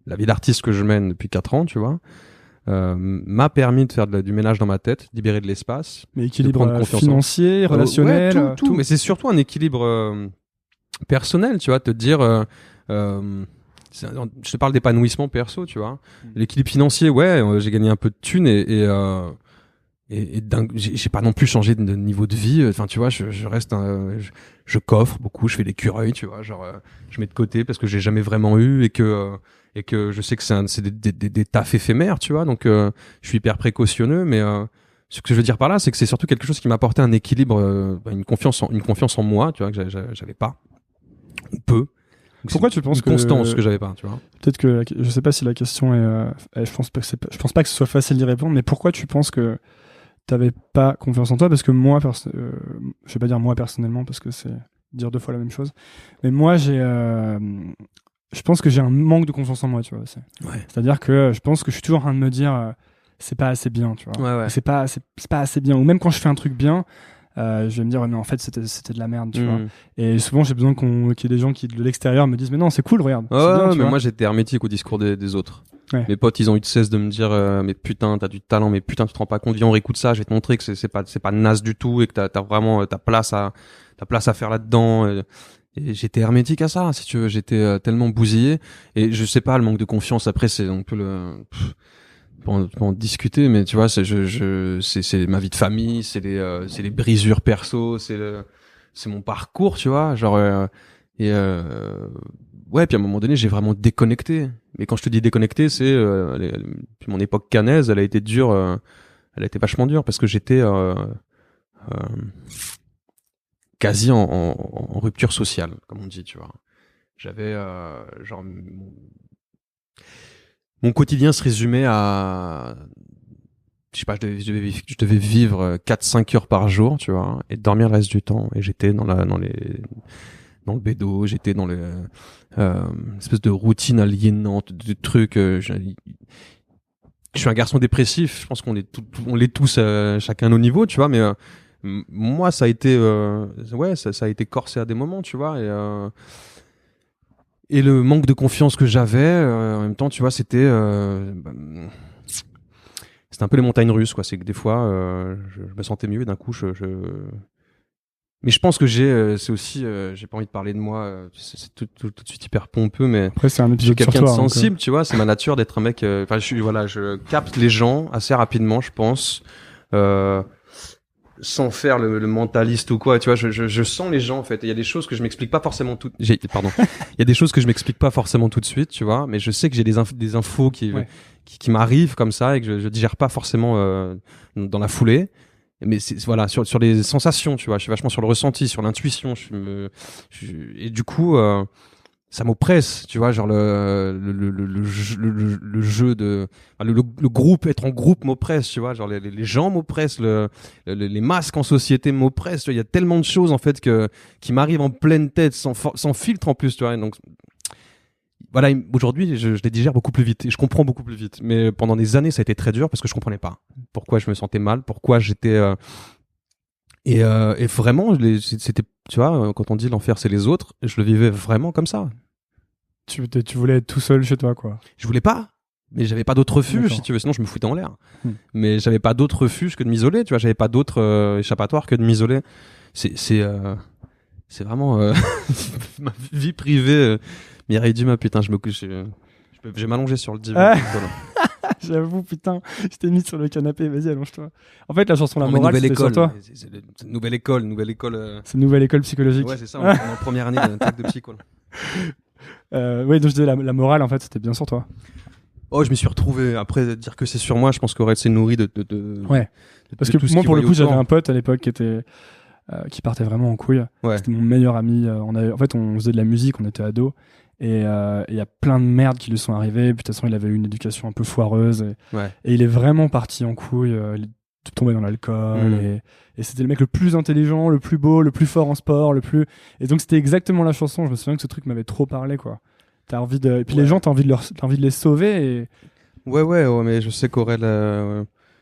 la vie d'artiste que je mène depuis 4 ans, tu vois, m'a permis de faire du ménage dans ma tête, libérer de l'espace. Mais équilibre financier, relationnel, ouais, tout. Mais c'est surtout un équilibre personnel, tu vois, te dire, je te parle d'épanouissement perso, tu vois. L'équilibre financier, ouais, j'ai gagné un peu de thunes et j'ai pas non plus changé de niveau de vie. Enfin, tu vois, je reste je coffre beaucoup, je fais l'écureuil, tu vois, genre je mets de côté parce que j'ai jamais vraiment eu et que je sais que c'est des tafs éphémères, tu vois. Donc je suis hyper précautionneux, mais ce que je veux dire par là, c'est que c'est surtout quelque chose qui m'a apporté un équilibre, une confiance en moi, tu vois, que j'avais pas ou peu. Donc pourquoi tu penses que constance que j'avais pas, tu vois. Peut-être que je sais pas si la question est je pense pas que ce soit facile d'y répondre, mais pourquoi tu penses que t'avais pas confiance en toi? Parce que moi, je vais pas dire moi personnellement parce que c'est dire 2 fois la même chose, mais moi je pense que j'ai un manque de confiance en moi, tu vois. C'est-à-dire que je pense que je suis toujours en train de me dire c'est pas assez bien, tu vois. Ouais. C'est pas assez bien. Ou même quand je fais un truc bien, je vais me dire mais en fait c'était de la merde, tu vois. Et souvent j'ai besoin qu'il y ait des gens qui de l'extérieur me disent mais non c'est cool, regarde. Ouais, mais moi j'étais hermétique au discours des autres. Ouais. Mes potes ils ont eu de cesse de me dire mais putain t'as du talent, mais putain tu te rends pas compte, viens on réécoute ça, je vais te montrer que c'est pas naze du tout et que t'as vraiment ta place à faire là-dedans. Et j'étais hermétique à ça, si tu veux. J'étais tellement bousillé. Et je sais pas, le manque de confiance, après, on peut on peut en discuter, mais tu vois, c'est ma vie de famille, c'est les brisures perso, c'est mon parcours, tu vois. Genre, ouais, puis à un moment donné, j'ai vraiment déconnecté. Mais quand je te dis déconnecté, c'est, mon époque caennaise, elle a été dure, elle a été vachement dure parce que j'étais, quasi en rupture sociale, comme on dit, tu vois. J'avais genre mon quotidien se résumait à, je sais pas, je devais vivre 4-5 heures par jour, tu vois, et dormir le reste du temps. Et j'étais dans le bédo, j'étais dans espèce de routine aliénante, de trucs. Je suis un garçon dépressif. Je pense qu'on l'est tous, chacun à nos niveaux, tu vois, mais moi ça a été ça a été corsé à des moments, tu vois, et et le manque de confiance que j'avais, en même temps, tu vois, c'était un peu les montagnes russes, quoi. C'est que des fois, je me sentais mieux et d'un coup, mais je pense que c'est aussi, j'ai pas envie de parler de moi, c'est tout de suite hyper pompeux, mais Après, c'est un je suis épisode sur quelqu'un de toi. sensible, tu vois, c'est ma nature d'être un mec, enfin, je capte les gens assez rapidement, je pense, sans faire le mentaliste ou quoi, tu vois, je sens les gens, en fait. Il y a des choses que je m'explique pas forcément pardon. Il y a des choses que je m'explique pas forcément tout de suite, tu vois, mais je sais que j'ai des infos qui m'arrivent comme ça et que je digère pas forcément, dans la foulée. Mais voilà, sur les sensations, tu vois, je suis vachement sur le ressenti, sur l'intuition, et du coup, ça m'oppresse, tu vois, genre le jeu de, enfin, le groupe, être en groupe m'oppresse, tu vois, genre les gens m'oppressent, les masques en société m'oppressent, tu vois, il y a tellement de choses en fait qui m'arrivent en pleine tête, sans filtre en plus, tu vois, et donc voilà, aujourd'hui, je les digère beaucoup plus vite et je comprends beaucoup plus vite. Mais pendant des années, ça a été très dur parce que je comprenais pas pourquoi je me sentais mal, pourquoi j'étais et vraiment, c'était, tu vois, quand on dit l'enfer c'est les autres, je le vivais vraiment comme ça. Tu voulais être tout seul chez toi, quoi. Je voulais pas, mais j'avais pas d'autre refuge, D'accord. si tu veux, sinon je me foutais en l'air. Mais j'avais pas d'autre refuge que de m'isoler, tu vois, j'avais pas d'autre échappatoire que de m'isoler. C'est vraiment ma vie privée. Mireille Dumas, putain, je vais m'allonger sur le divan. Ah. J'avoue, putain, je t'ai mis sur le canapé, vas-y, allonge-toi. En fait, la chanson La Morale, c'était sur toi. C'est nouvelle école. C'est une nouvelle école psychologique. Ouais, c'est ça, on est en première année d'un truc de psycho. Oui, donc je disais, la morale, en fait, c'était bien sur toi. Oh, je m'y suis retrouvé. Après, dire que c'est sur moi, je pense qu'Aurel s'est nourri de ouais. Parce que moi, pour le coup, j'avais un pote à l'époque qui partait vraiment en couille. Ouais. C'était mon meilleur ami. En fait, on faisait de la musique, on était ados. Et il y a plein de merdes qui lui sont arrivées. Puis de toute façon, il avait eu une éducation un peu foireuse. Et il est vraiment parti en couille. Il est tombé dans l'alcool. Et c'était le mec le plus intelligent, le plus beau, le plus fort en sport, Et donc, c'était exactement la chanson. Je me souviens que ce truc m'avait trop parlé, quoi. T'as envie de... Et puis les gens, t'as envie de les sauver. Et... Ouais, mais je sais qu'Aurel...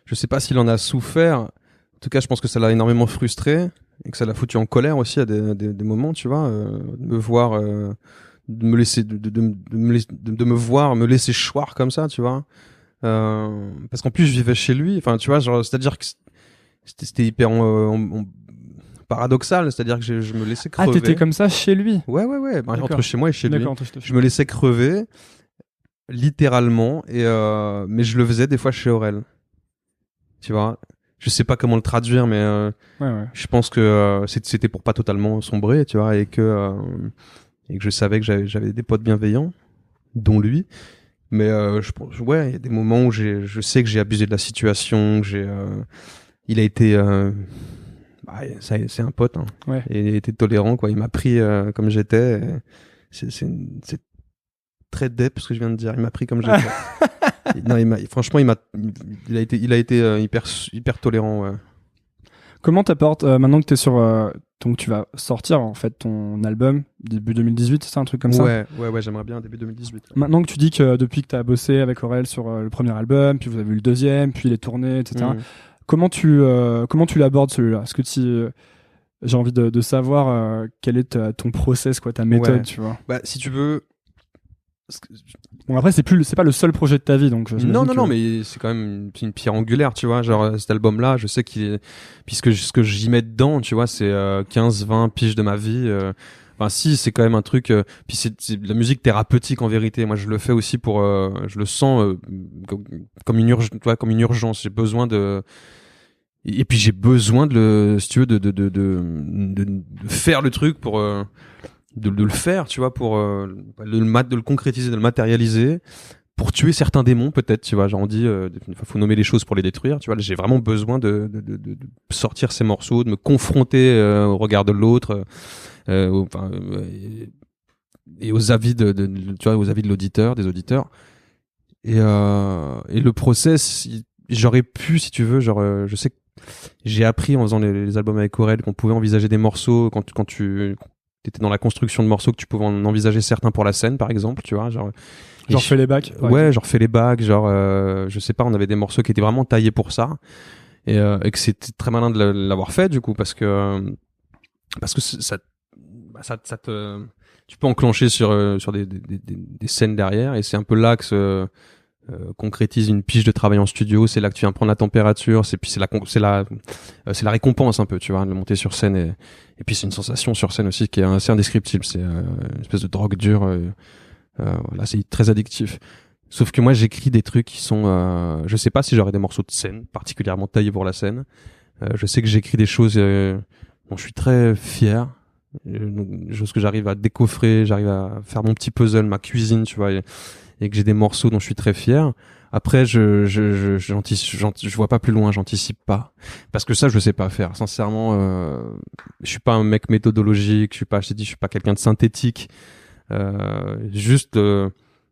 je sais pas s'il en a souffert. En tout cas, je pense que ça l'a énormément frustré. Et que ça l'a foutu en colère aussi à des moments, tu vois. De me voir... de me laisser de me voir me laisser choir comme ça, tu vois, parce qu'en plus je vivais chez lui, enfin tu vois, genre, c'est-à-dire que c'était hyper paradoxal, c'est-à-dire que je me laissais crever. Ah, t'étais comme ça chez lui? Ouais, entre chez moi et chez lui, entre je me laissais crever littéralement, et mais je le faisais des fois chez Aurel, tu vois. Je sais pas comment le traduire, mais je pense que c'était pour pas totalement sombrer, tu vois, et que je savais que j'avais des potes bienveillants, dont lui. Mais il y a des moments où je sais que j'ai abusé de la situation, il a été... c'est un pote, hein. Ouais. Et il était tolérant, quoi. Il m'a pris comme j'étais. C'est très deep ce que je viens de dire. Il m'a pris comme j'étais. Non, franchement, il a été hyper tolérant, ouais. Comment t'apportes, maintenant que t'es sur... donc tu vas sortir en fait ton album début 2018, c'est ça, un truc comme ça? Ouais, j'aimerais bien début 2018. Maintenant que tu dis que depuis que t'as bossé avec Aurel sur le premier album, puis vous avez eu le deuxième, puis les tournées, etc. Comment tu l'abordes, celui-là? Est-ce que j'ai envie de savoir quel est ton process, quoi, ta méthode, tu vois? Bah, si tu veux... Bon, après, c'est pas le seul projet de ta vie, donc... Non, mais c'est quand même une pierre angulaire, tu vois. Genre, cet album-là, je sais puisque ce que j'y mets dedans, tu vois, c'est 15-20 piges de ma vie. Enfin, si, c'est quand même un truc... puis c'est de la musique thérapeutique, en vérité. Moi, je le fais aussi pour... je le sens comme une urgence. J'ai besoin de... Et puis, j'ai besoin si tu veux, de faire le truc pour... de le faire, tu vois, pour de le concrétiser, de le matérialiser, pour tuer certains démons, peut-être, tu vois. Genre, on dit, faut nommer les choses pour les détruire, tu vois. J'ai vraiment besoin de sortir ces morceaux, de me confronter au regard de l'autre, et aux avis tu vois, aux avis de l'auditeur, des auditeurs. Et le process, j'aurais pu, si tu veux, genre, je sais que j'ai appris en faisant les albums avec Aurel qu'on pouvait envisager des morceaux quand tu étais dans la construction de morceaux, que tu pouvais en envisager certains pour la scène, par exemple, tu vois, genre fais les bacs. Genre fais les bacs, genre je sais pas, on avait des morceaux qui étaient vraiment taillés pour ça, et que c'était très malin de l'avoir fait, du coup, parce que ça tu peux enclencher sur des scènes derrière, et c'est un peu là que concrétise une pige de travail en studio. C'est là que tu viens prendre la température, c'est la récompense un peu, tu vois, de monter sur scène, et puis c'est une sensation sur scène aussi qui est assez indescriptible. C'est une espèce de drogue dure. Voilà, c'est très addictif. Sauf que moi, j'écris des trucs qui sont, je sais pas si j'aurais des morceaux de scène particulièrement taillés pour la scène. Je sais que j'écris des choses dont je suis très fier. Des choses que j'arrive à décoffrer, j'arrive à faire mon petit puzzle, ma cuisine, tu vois, et que j'ai des morceaux dont je suis très fier. Après, je vois pas plus loin, j'anticipe pas, parce que ça, je sais pas faire. Sincèrement, je suis pas un mec méthodologique, je suis pas quelqu'un de synthétique. Juste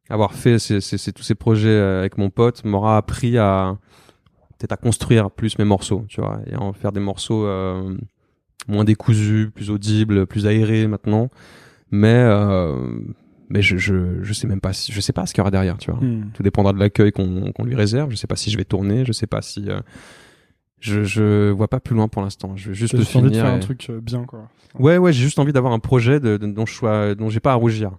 avoir fait tous ces projets avec mon pote m'aura appris peut-être à construire plus mes morceaux, tu vois, et à en faire des morceaux moins décousus, plus audibles, plus aérés maintenant. Mais je sais même pas je sais pas ce qu'il y aura derrière, tu vois. Tout dépendra de l'accueil qu'on lui réserve. Je sais pas si je vais tourner, je sais pas si je vois pas plus loin pour l'instant. Je veux juste le finir. Envie de faire un truc bien, quoi. Ouais, j'ai juste envie d'avoir un projet dont j'ai pas à rougir.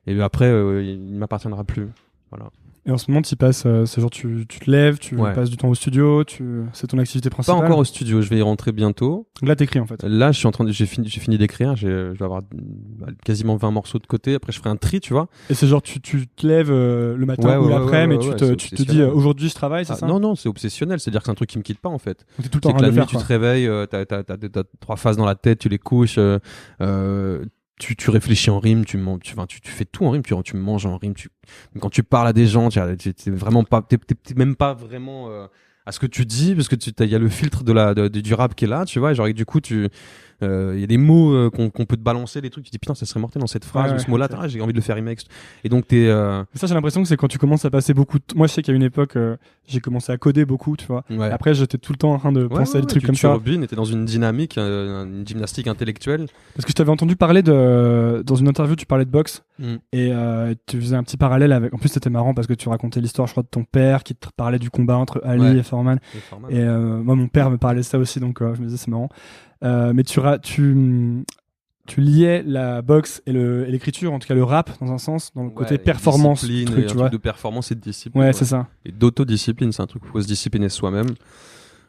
Et après, il m'appartiendra plus. Voilà. Et en ce moment, tu passes, c'est genre tu te lèves, tu passes du temps au studio, c'est ton activité principale. Pas encore au studio, je vais y rentrer bientôt. Là, t'écris en fait. Là, j'ai fini d'écrire, je vais avoir quasiment 20 morceaux de côté. Après, je ferai un tri, tu vois. Et c'est genre tu te lèves le matin ou l'après-midi, et tu te dis aujourd'hui je travaille, c'est ça? Non, c'est obsessionnel. C'est-à-dire que c'est un truc qui me quitte pas en fait. T'es tout le temps en train de le faire. Tu te réveilles, t'as 3 phases dans la tête, tu les couches. Tu réfléchis en rime, tu fais tout en rime, tu manges en rime, quand tu parles à des gens, t'es vraiment pas, t'es même pas vraiment à ce que tu dis, parce que il y a le filtre du rap qui est là, tu vois, et genre, et du coup, il y a des mots qu'on peut te balancer, des trucs, tu te dis putain, ça serait mortel dans cette phrase, ou ce mot-là, j'ai envie de le faire remix. Et donc ça, j'ai l'impression que c'est quand tu commences à passer beaucoup moi, je sais qu'à une époque, j'ai commencé à coder beaucoup, tu vois. Ouais. Après, j'étais tout le temps en train de penser à des trucs comme ça. Tu étais dans une dynamique, une gymnastique intellectuelle. Parce que je t'avais entendu parler dans une interview, tu parlais de boxe, et tu faisais un petit parallèle avec, en plus, c'était marrant parce que tu racontais l'histoire, je crois, de ton père qui te parlait du combat entre Ali et Foreman. Et moi, mon père me parlait de ça aussi, donc je me disais, c'est marrant. Mais tu liais la boxe et l'écriture, en tout cas le rap, dans un sens, dans le côté performance. Truc, tu vois. De performance et de discipline. Ouais, c'est ça. Et d'autodiscipline, c'est un truc où il faut se discipliner soi-même.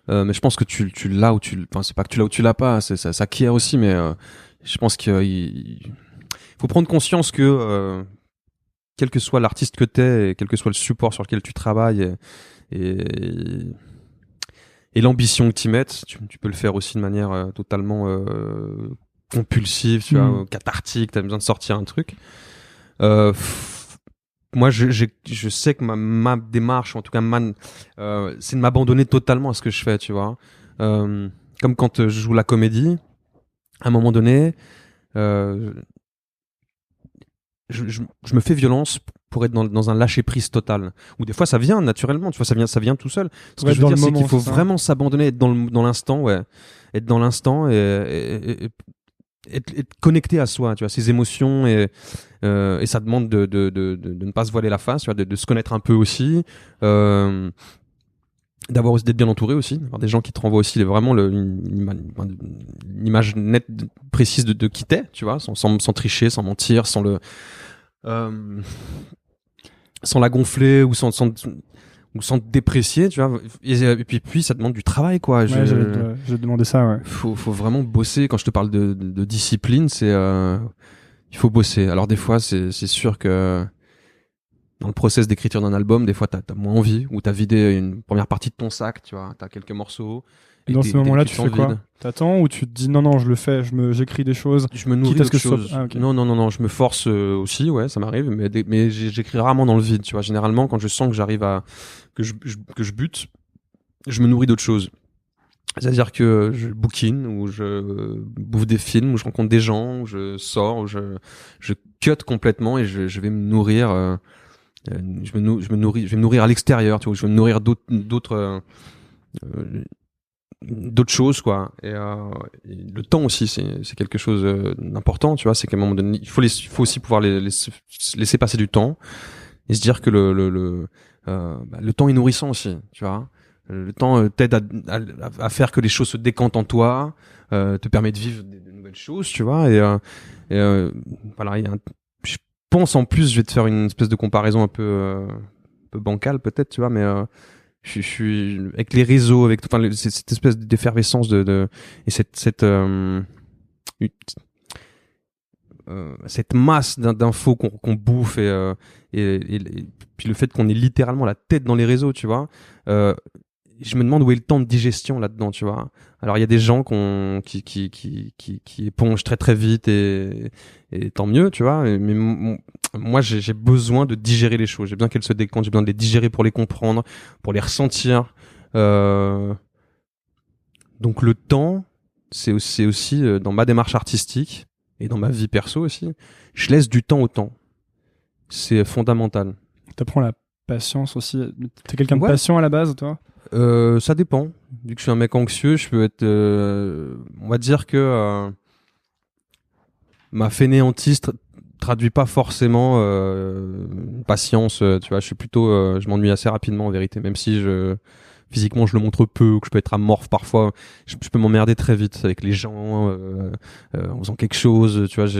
Mais je pense que tu l'as ou c'est pas que tu l'as ou tu l'as pas, ça s'acquiert aussi, mais je pense qu'il faut prendre conscience que quel que soit l'artiste que t'es, et quel que soit le support sur lequel tu travailles, et l'ambition que tu mettes, tu peux le faire aussi de manière totalement compulsive, tu vois, cathartique, t'as besoin de sortir un truc. Moi, je sais que ma démarche, en tout cas, c'est de m'abandonner totalement à ce que je fais, tu vois. Comme quand je joue la comédie, à un moment donné, je me fais violence pour être dans un lâcher prise total, ou des fois ça vient naturellement, tu vois, ça vient tout seul. Ce que je veux dire, c'est qu'il faut vraiment s'abandonner, être dans l'instant, être dans l'instant et être connecté à soi, tu vois, ses émotions, et ça demande de ne pas se voiler la face, tu vois, de se connaître un peu aussi, d'être bien entouré aussi, d'avoir des gens qui te renvoient aussi vraiment une image nette, précise de qui t'es, tu vois, sans tricher, sans mentir, sans la gonfler ou sans te déprécier, tu vois. Et puis ça demande du travail, quoi. Je demandais ça, ouais. Faut vraiment bosser. Quand je te parle de discipline, il faut bosser. Alors des fois, c'est sûr que dans le process d'écriture d'un album, des fois t'as moins envie, ou t'as vidé une première partie de ton sac, tu vois, t'as quelques morceaux. Et dans ces moments-là, tu fais quoi? T'attends, ou tu te dis non, je le fais, j'écris des choses? Je me nourris d'autres choses. Okay. Non, je me force aussi, ouais, ça m'arrive, mais j'écris rarement dans le vide, tu vois. Généralement, quand je sens que j'arrive que je bute, je me nourris d'autres choses. C'est-à-dire que je bouquine, ou je bouffe des films, ou je rencontre des gens, ou je sors, ou je cut complètement, et je vais me nourrir. Je vais me nourrir à l'extérieur, tu vois. Je vais me nourrir d'autres choses, quoi. Et le temps aussi, c'est quelque chose d'important, tu vois. C'est qu'à un moment donné, il faut aussi pouvoir laisser passer du temps, et se dire que le temps est nourrissant aussi, tu vois. Le temps t'aide à faire que les choses se décantent en toi, te permet de vivre de nouvelles choses, tu vois. Voilà, je pense en plus, je vais te faire une espèce de comparaison un peu bancale peut-être, tu vois, mais je suis avec les réseaux, avec cette espèce d'effervescence et cette masse d'infos qu'on bouffe et puis le fait qu'on ait littéralement la tête dans les réseaux, tu vois. Je me demande où est le temps de digestion là-dedans, tu vois. Alors il y a des gens qui épongent très très vite et tant mieux, tu vois. Mais moi j'ai besoin de digérer les choses. J'ai besoin qu'elles se décantent. J'ai besoin de les digérer pour les comprendre, pour les ressentir. Donc le temps, c'est aussi dans ma démarche artistique et dans ma vie perso aussi, je laisse du temps au temps. C'est fondamental. T'apprends la patience aussi. T'es quelqu'un de patient à la base, toi? Ça dépend. Vu que je suis un mec anxieux, je peux être. On va dire que ma fainéantise traduit pas forcément patience. Tu vois, je suis plutôt. Je m'ennuie assez rapidement en vérité, même si physiquement je le montre peu, ou que je peux être amorphe parfois. Je peux m'emmerder très vite avec les gens en faisant quelque chose. Tu vois,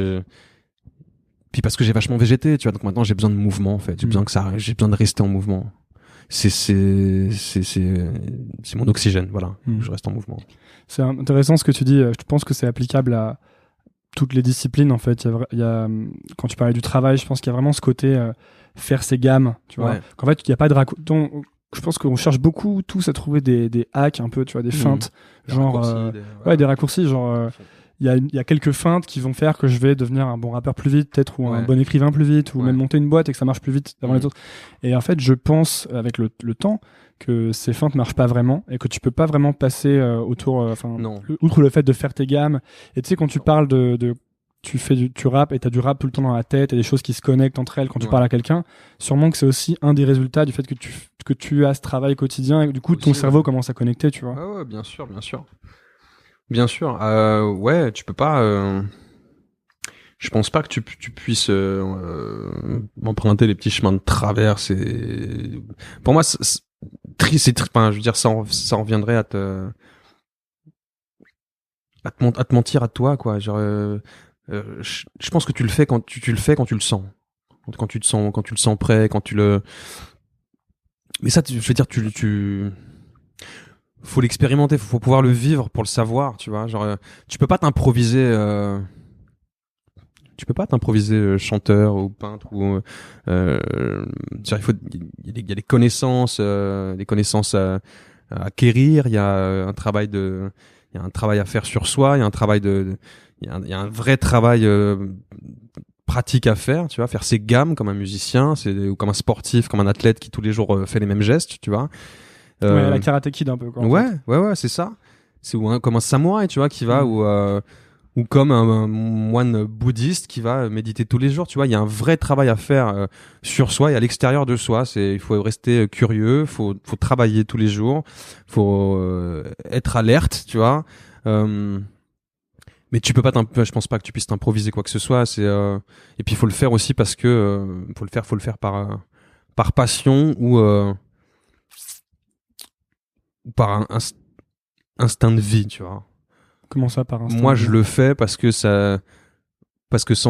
puis parce que j'ai vachement végété, tu vois. Donc maintenant j'ai besoin de mouvement en fait. J'ai besoin de rester en mouvement. C'est mon oxygène, voilà. Je reste en mouvement. C'est intéressant ce que tu dis. Je pense que c'est applicable à toutes les disciplines en fait. Il y a quand tu parlais du travail, je pense qu'il y a vraiment ce côté faire ses gammes, tu vois. Qu'en fait, il n'y a pas de je pense qu'on cherche beaucoup tous à trouver des hacks un peu, tu vois, des feintes, des raccourcis, genre il y a quelques feintes qui vont faire que je vais devenir un bon rappeur plus vite, peut-être, ou un bon écrivain plus vite, ou même monter une boîte et que ça marche plus vite avant les autres. Et en fait, je pense, avec le temps, que ces feintes marchent pas vraiment et que tu peux pas vraiment passer outre le fait de faire tes gammes. Et tu sais, quand tu parles tu rappes et t'as du rap tout le temps dans la tête et des choses qui se connectent entre elles quand tu parles à quelqu'un, sûrement que c'est aussi un des résultats du fait que tu as ce travail quotidien et que du coup, ton cerveau commence à connecter, tu vois. Ouais, bien sûr. Bien sûr, tu peux pas. Je pense pas que tu puisses emprunter les petits chemins de travers. Pour moi, enfin, je veux dire, ça reviendrait à te mentir à toi, quoi. Genre, je pense que tu le fais quand tu le fais quand tu le sens, quand tu le sens prêt, quand tu le. Mais ça, je veux dire, faut l'expérimenter, faut pouvoir le vivre pour le savoir, tu vois. Genre, tu peux pas t'improviser chanteur ou peintre ou il y a des connaissances à acquérir, il y a un travail à faire sur soi, il y a un vrai travail pratique à faire, tu vois, faire ses gammes comme un musicien, ou comme un sportif, comme un athlète qui tous les jours fait les mêmes gestes, tu vois. La Karate Kid un peu, quoi. Ouais, c'est ça. C'est comme un samouraï, tu vois, qui va ou comme un moine bouddhiste qui va méditer tous les jours, tu vois. Il y a un vrai travail à faire sur soi et à l'extérieur de soi. Il faut rester curieux, faut travailler tous les jours, faut être alerte, tu vois. Mais tu peux pas je pense pas que tu puisses t'improviser quoi que ce soit. Et puis il faut le faire aussi parce que faut le faire par passion ou par un instinct de vie, tu vois. Comment ça, par instinct? Moi, je le fais parce que sans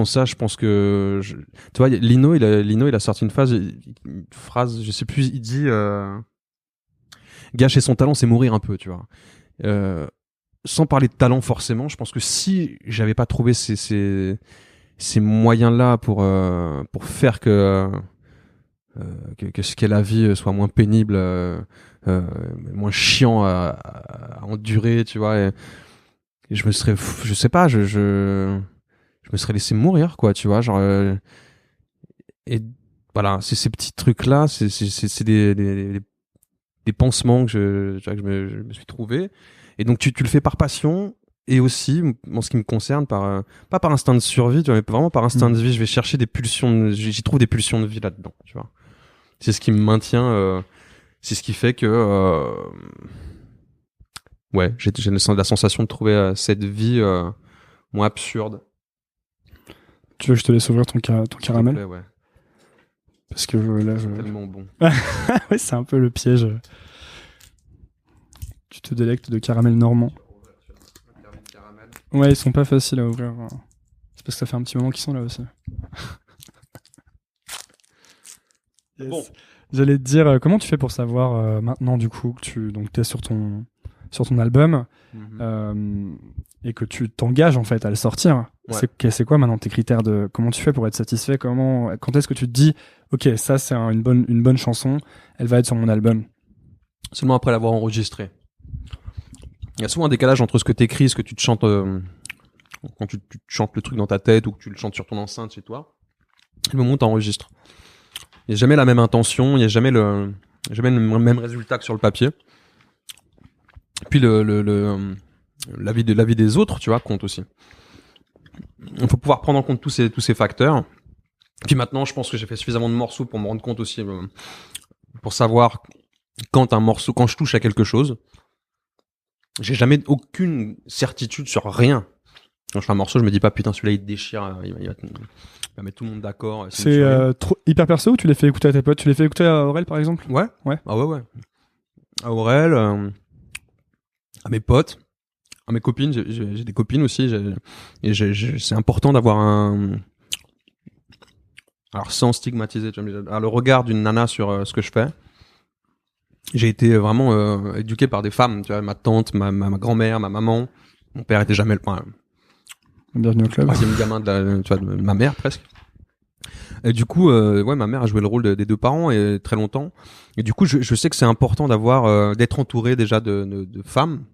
ça, je pense que tu vois, Lino, il a sorti une phrase, je sais plus, il dit gâcher son talent, c'est mourir un peu, tu vois. Sans parler de talent forcément, je pense que si j'avais pas trouvé ces moyens-là pour faire que ce qu'est la vie soit moins pénible, moins chiant à endurer, tu vois. Et je me serais, je sais pas, je me serais laissé mourir, quoi, tu vois, genre. Et voilà, c'est ces petits trucs-là, c'est des pansements que je me suis trouvé. Et donc tu le fais par passion. Et aussi, en ce qui me concerne, pas par instinct de survie, tu vois, mais vraiment par instinct de vie, je vais chercher des pulsions, j'y trouve des pulsions de vie là-dedans, tu vois. C'est ce qui me maintient, c'est ce qui fait que, j'ai la sensation de trouver cette vie moins absurde. Tu veux que je te laisse ouvrir ton caramel? Plaît, ouais. Parce que là, c'est tellement bon. Ouais, c'est un peu le piège. te délectes de caramel normand. Ouais, ils sont pas faciles à ouvrir. C'est parce que ça fait un petit moment qu'ils sont là aussi. Yes. Bon. J'allais te dire, comment tu fais pour savoir maintenant du coup que tu es sur ton album et que tu t'engages en fait à le sortir. Ouais. C'est quoi maintenant tes critères de comment tu fais pour être satisfait? Quand est-ce que tu te dis ok, ça c'est une bonne chanson, elle va être sur mon album? Seulement après l'avoir enregistré. Il y a souvent un décalage entre ce que t'écris, ce que tu te chantes quand tu chantes le truc dans ta tête ou que tu le chantes sur ton enceinte chez toi, et le moment où t'enregistres. Il n'y a jamais la même intention, il n'y a jamais le même résultat que sur le papier. Puis l'avis des autres, tu vois, compte aussi. Il faut pouvoir prendre en compte tous ces facteurs. Puis maintenant, je pense que j'ai fait suffisamment de morceaux pour me rendre compte aussi, pour savoir quand je touche à quelque chose, j'ai jamais aucune certitude sur rien. Quand je fais un morceau, je me dis pas putain celui-là il te déchire, il va mettre tout le monde d'accord. C'est hyper perso ou tu les fais écouter à tes potes? Tu les fais écouter à Aurel par exemple? Ouais. Ah ouais. À Aurel, à mes potes, à mes copines. J'ai des copines aussi. C'est important d'avoir alors sans stigmatiser, tu vois, le regard d'une nana sur ce que je fais. J'ai été vraiment éduqué par des femmes, tu vois, ma tante, ma grand-mère, ma maman. Mon père était jamais bienvenue au club. Troisième gamin de ma mère presque. Et du coup, ma mère a joué le rôle des deux parents et très longtemps. Et du coup, je sais que c'est important d'être entouré déjà de femmes.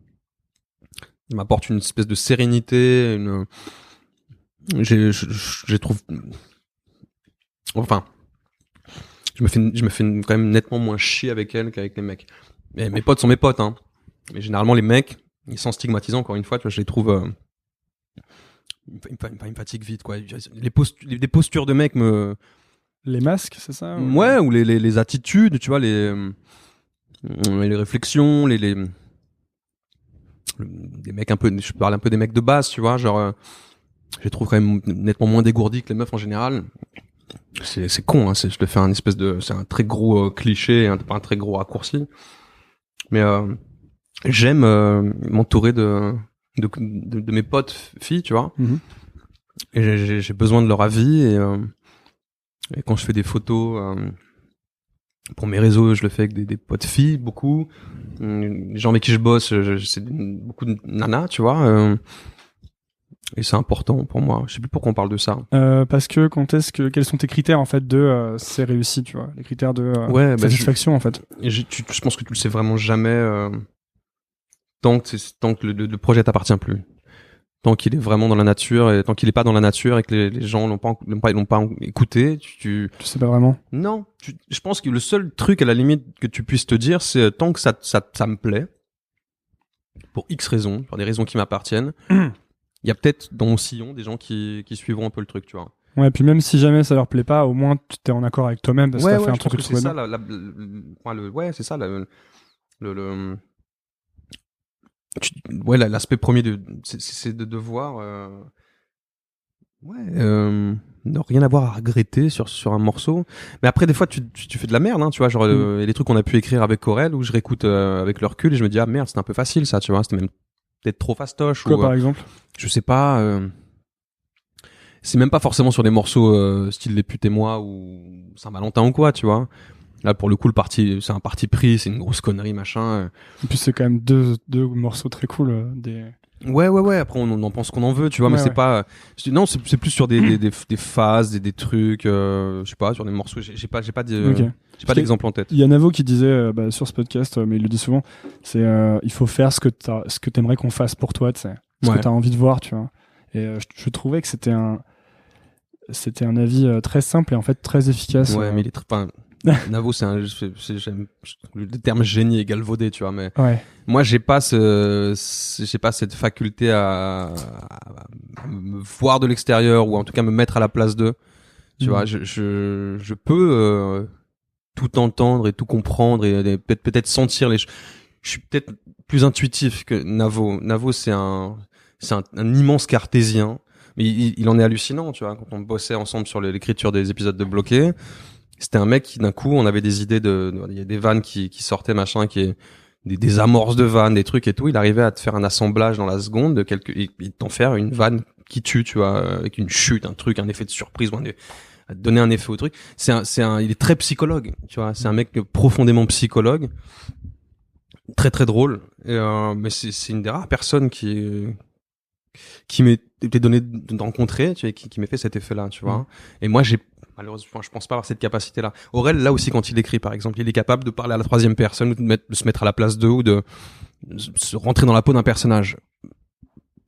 Ça m'apporte une espèce de sérénité, je trouve. Enfin, je me fais quand même nettement moins chier avec elles qu'avec les mecs. Et mes potes sont mes potes, hein. Mais généralement les mecs, ils sont stigmatisants encore une fois, tu vois, je les trouve. Ils me fatiguent vite, quoi. Des postures de mecs me. Les masques, c'est ça? Ouais, ou les attitudes, tu vois, les réflexions, les mecs un peu. Je parle un peu des mecs de base, tu vois, genre. Je les trouve quand même nettement moins dégourdis que les meufs en général. C'est con, hein, je te fais c'est un très gros cliché, pas un très gros raccourci. Mais j'aime m'entourer de mes potes filles, tu vois. Mm-hmm. Et j'ai besoin de leur avis et quand je fais des photos pour mes réseaux, je le fais avec des potes filles, beaucoup. Les gens avec qui je bosse, c'est beaucoup de nanas, tu vois. Et c'est important pour moi. Je sais plus pourquoi on parle de ça. Parce que quels sont tes critères en fait de c'est réussi, tu vois, les critères de satisfaction en fait. Et je pense que tu le sais vraiment jamais tant que le projet t'appartient plus. Tant qu'il est vraiment dans la nature et tant qu'il est pas dans la nature et que les gens l'ont pas écouté, tu sais pas vraiment. Non, je pense que le seul truc à la limite que tu puisses te dire, c'est tant que ça me plaît, pour X raisons, pour des raisons qui m'appartiennent. Il y a peut-être dans mon sillon des gens qui suivront un peu le truc, tu vois. Ouais, puis même si jamais ça leur plaît pas, au moins tu t'es en accord avec toi-même parce que t'as fait un truc que tu trouvais bien. C'est ça, l'aspect premier c'est de devoir ne rien avoir à regretter sur un morceau. Mais après des fois tu fais de la merde, hein, tu vois, genre y a des trucs qu'on a pu écrire avec Aurel où je réécoute avec le recul et je me dis ah merde, c'était un peu facile ça, tu vois, c'était même peut-être trop fastoche. Quoi par exemple? Je sais pas. C'est même pas forcément sur des morceaux style Les Putes et Moi ou Saint-Valentin ou quoi, tu vois. Là pour le coup c'est un parti pris, c'est une grosse connerie machin. Et puis c'est quand même deux morceaux très cool Ouais. Après on en pense qu'on en veut, tu vois, mais c'est pas. Non, c'est plus sur des phases, des trucs. Je sais pas, sur des morceaux. J'ai pas d'exemple en tête. Il y a Navo qui disait sur ce podcast, mais il le dit souvent, c'est il faut faire ce que t'aimerais qu'on fasse pour toi, tu sais, ce que t'as envie de voir, tu vois. Et je trouvais que c'était un avis très simple et en fait très efficace. Ouais, mais il est très. Navo, j'aime le terme génie et galvaudé, tu vois, mais moi j'ai pas cette faculté à me voir de l'extérieur ou en tout cas me mettre à la place d'eux, tu vois. Je peux tout entendre et tout comprendre et peut-être sentir je suis peut-être plus intuitif que Navo. Navo c'est un immense cartésien, mais il en est hallucinant, tu vois. Quand on bossait ensemble sur l'écriture des épisodes de Bloqué, c'était un mec qui d'un coup on avait des idées il y a des vannes qui sortaient machin qui des amorces de vannes, des trucs et tout. Il arrivait à te faire un assemblage dans la seconde de et t'en faire une vanne qui tue, tu vois, avec une chute, un truc, un effet de surprise, à te donner un effet au truc. Il est très psychologue, tu vois. C'est un mec profondément psychologue, très très drôle. Mais c'est une des rares personnes qui m'est été donné de rencontrer, tu vois, qui m'ait fait cet effet-là, tu vois. Et moi, malheureusement, je pense pas avoir cette capacité-là. Aurel, là aussi, quand il écrit, par exemple, il est capable de parler à la troisième personne, ou de se mettre à la place d'eux, ou de se rentrer dans la peau d'un personnage.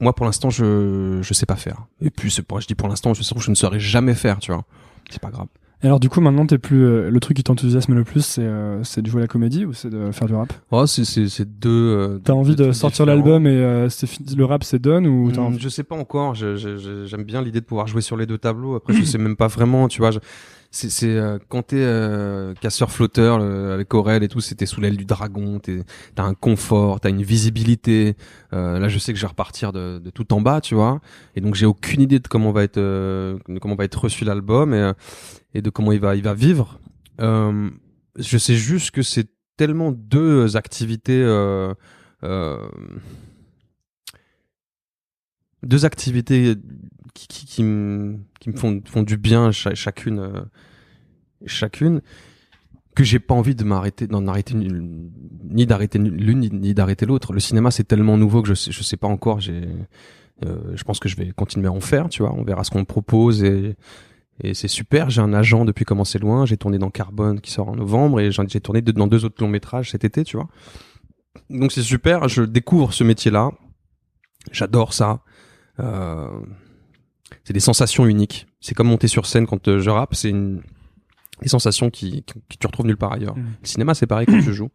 Moi, pour l'instant, je sais pas faire. Et puis, je dis pour l'instant, je ne saurais jamais faire, tu vois. C'est pas grave. Et alors, du coup, maintenant, t'es plus, le truc qui t'enthousiasme le plus, c'est de jouer à la comédie ou c'est de faire du rap? Oh, c'est deux. T'as envie de sortir l'album et le rap c'est done ou t'as envie... Je sais pas encore. J'aime bien l'idée de pouvoir jouer sur les deux tableaux. Après, je sais même pas vraiment, tu vois. Quand t'es casseur-flotteur avec Aurel et tout, c'était sous l'aile du dragon. T'as un confort, t'as une visibilité. Là, je sais que je vais repartir de tout en bas, tu vois. Et donc, j'ai aucune idée de comment va être reçu l'album et de comment il va vivre. Je sais juste que c'est tellement deux activités qui me font du bien chacune que j'ai pas envie d'en arrêter ni d'arrêter l'une ni d'arrêter l'autre. Le cinéma c'est tellement nouveau que je sais pas encore. Je pense que je vais continuer à en faire, tu vois. On verra ce qu'on me propose et c'est super. J'ai un agent depuis Comment c'est loin. J'ai tourné dans Carbone qui sort en novembre et j'ai tourné dans 2 autres longs métrages cet été, tu vois. Donc c'est super. Je découvre ce métier-là. J'adore ça. C'est des sensations uniques. C'est comme monter sur scène quand je rappe. C'est des sensations qui tu retrouves nulle part ailleurs. Le cinéma c'est pareil quand tu joues.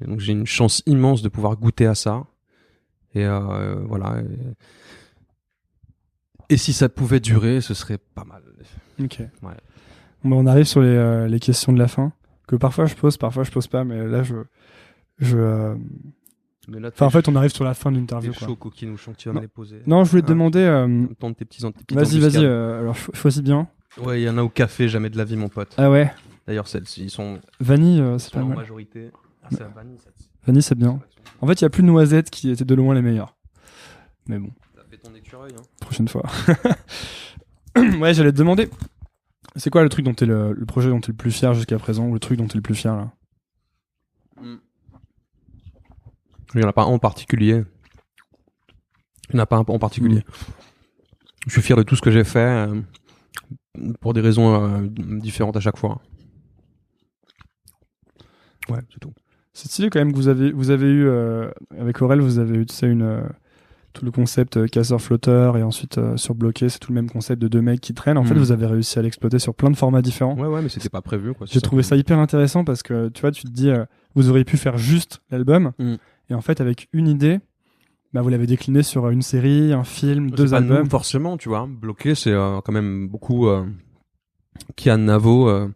Et donc j'ai une chance immense de pouvoir goûter à ça. Et voilà. Et si ça pouvait durer, ce serait pas mal. Ok. Ouais. Bon, on arrive sur les questions de la fin que parfois je pose pas, mais là Mais là, en fait, on arrive sur la fin de l'interview. T'es chaud, coquine, ou je sens que tu vas me les poser. Non, je voulais te demander. Tente tes petits Vas-y. Alors, choisis bien. Ouais, il y en a au café, jamais de la vie, mon pote. Ah ouais. D'ailleurs, celles-ci, ils sont. Vanille, c'est pas en mal. majorité. Ah, c'est la vanille, ça. Vanille, c'est bien. En fait, il y a plus de noisettes qui étaient de loin les meilleures. Mais bon. Ça fait ton écureuil, hein. Prochaine fois. Ouais, j'allais te demander. C'est quoi le truc le projet dont t'es le plus fier jusqu'à présent, ou le truc dont t'es le plus fier là? Il n'y en a pas un en particulier. Je suis fier de tout ce que j'ai fait pour des raisons différentes à chaque fois. Ouais, c'est tout. C'est stylé quand même que vous avez eu avec Aurel, vous avez eu tout le concept casseur-flotteur et ensuite surbloqué, c'est tout le même concept de 2 mecs qui traînent. En fait, vous avez réussi à l'exploiter sur plein de formats différents. Ouais, mais c'était pas prévu, quoi. J'ai trouvé ça hyper intéressant parce que tu vois, tu te dis, vous auriez pu faire juste l'album et en fait, avec une idée, bah, vous l'avez décliné sur une série, un film, 2 albums. Nous, forcément, tu vois. Bloqué, c'est quand même beaucoup Kian Navo.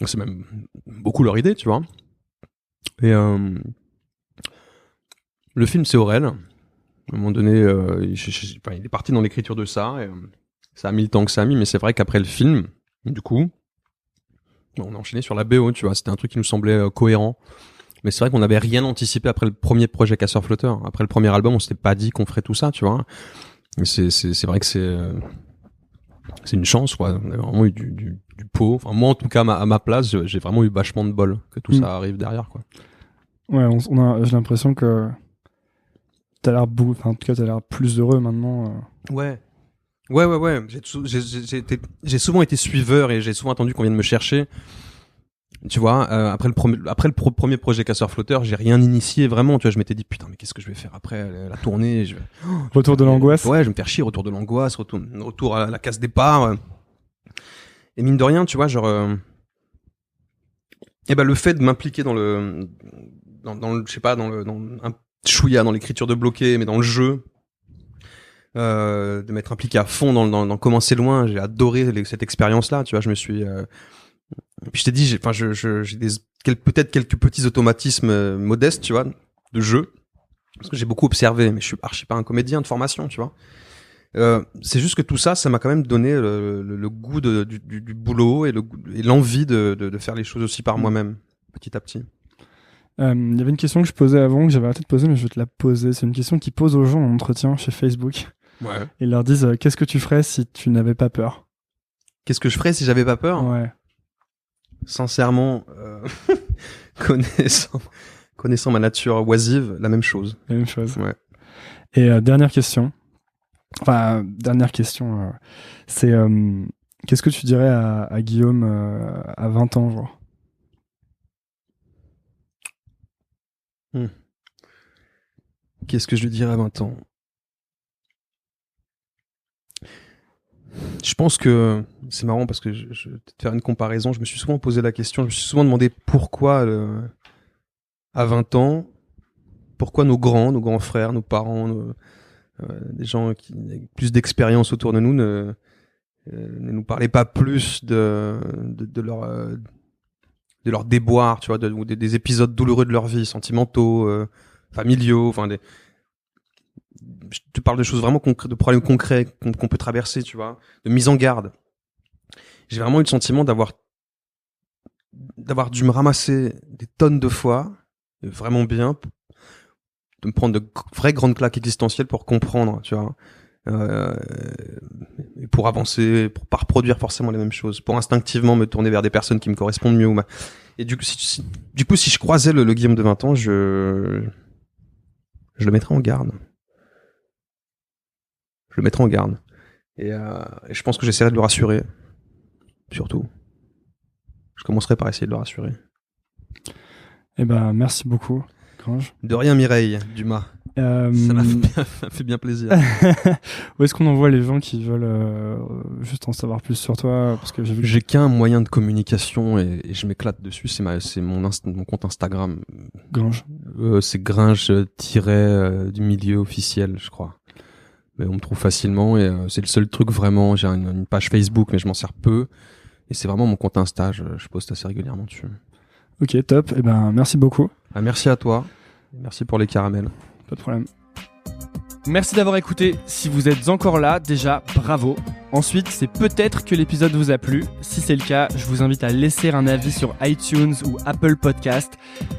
C'est même beaucoup leur idée, tu vois. Et le film, c'est Aurel. À un moment donné, il est parti dans l'écriture de ça. Et, ça a mis le temps que ça a mis, mais c'est vrai qu'après le film, du coup, on a enchaîné sur la BO, tu vois. C'était un truc qui nous semblait cohérent. Mais c'est vrai qu'on n'avait rien anticipé après le premier projet Casseur-Flotteur. Après le premier album, on s'était pas dit qu'on ferait tout ça, tu vois. Et c'est vrai que c'est une chance, quoi. On a vraiment eu du pot. Enfin, moi, en tout cas, à ma place, j'ai vraiment eu vachement de bol que tout ça arrive derrière, quoi. Ouais, j'ai l'impression que t'as l'air en tout cas, t'as l'air plus heureux maintenant. Ouais. J'ai souvent été suiveur et j'ai souvent attendu qu'on vienne me chercher. Tu vois, après le premier projet Casseur-Flotteur, j'ai rien initié vraiment. Tu vois, je m'étais dit putain, mais qu'est-ce que je vais faire après la tournée? Retour de l'angoisse. Ouais, je vais me faire chier. Retour de l'angoisse, retour à la case départ. Et mine de rien, tu vois, genre, le fait de m'impliquer dans je sais pas, dans un chouïa, dans l'écriture de Bloqué, mais dans le jeu, de m'être impliqué à fond dans Comment c'est loin, j'ai adoré cette expérience-là. Tu vois, je me suis puis je t'ai dit, j'ai peut-être quelques petits automatismes modestes, tu vois, de jeu, parce que j'ai beaucoup observé, mais je suis archi pas un comédien de formation, tu vois. C'est juste que tout ça m'a quand même donné le goût du boulot et l'envie de faire les choses aussi par moi-même, petit à petit. Il y avait une question que je posais avant, que j'avais arrêté de poser, mais je vais te la poser. C'est une question qu'ils posent aux gens en entretien chez Facebook. Ouais. Ils leur disent qu'est-ce que tu ferais si tu n'avais pas peur? Qu'est-ce que je ferais si j'avais pas peur? Ouais. Sincèrement, connaissant ma nature oisive, la même chose. La même chose. Ouais. Et dernière question. C'est qu'est-ce que tu dirais à Guillaume à 20 ans, genre? Qu'est-ce que je lui dirais à 20 ans? Je pense que c'est marrant parce que je vais te faire une comparaison. Je me suis souvent posé la question, je me suis souvent demandé pourquoi à 20 ans, pourquoi nos grands frères, nos parents, des gens qui ont plus d'expérience autour de nous ne nous parlaient pas plus de leurs déboires, tu vois, ou des épisodes douloureux de leur vie, sentimentaux, familiaux, enfin je te parle de choses vraiment concrètes, de problèmes concrets qu'on peut traverser, tu vois, de mise en garde. J'ai vraiment eu le sentiment d'avoir dû me ramasser des tonnes de fois, vraiment bien, de me prendre de vraies grandes claques existentielles pour comprendre, tu vois, et pour avancer, pour pas reproduire forcément les mêmes choses, pour instinctivement me tourner vers des personnes qui me correspondent mieux. Et du coup, si je croisais le Guillaume de 20 ans, je le mettrais en garde. Je le mettrai en garde. Et je pense que j'essaierai de le rassurer. Surtout. Je commencerai par essayer de le rassurer. Eh ben, merci beaucoup, Grange. De rien, Mireille Dumas. Ça m'a fait bien plaisir. Où est-ce qu'on envoie les gens qui veulent juste en savoir plus sur toi? Parce que j'ai qu'un moyen de communication et je m'éclate dessus. C'est mon compte Instagram. Grange. C'est Gringe du milieu officiel, je crois. Mais on me trouve facilement et c'est le seul truc vraiment. J'ai une page Facebook, mais je m'en sers peu. Et c'est vraiment mon compte Insta. Je poste assez régulièrement dessus. Ok, top. Eh ben, merci beaucoup. Merci à toi. Merci pour les caramels. Pas de problème. Merci d'avoir écouté. Si vous êtes encore là, déjà, bravo. Ensuite, c'est peut-être que l'épisode vous a plu. Si c'est le cas, je vous invite à laisser un avis sur iTunes ou Apple Podcast.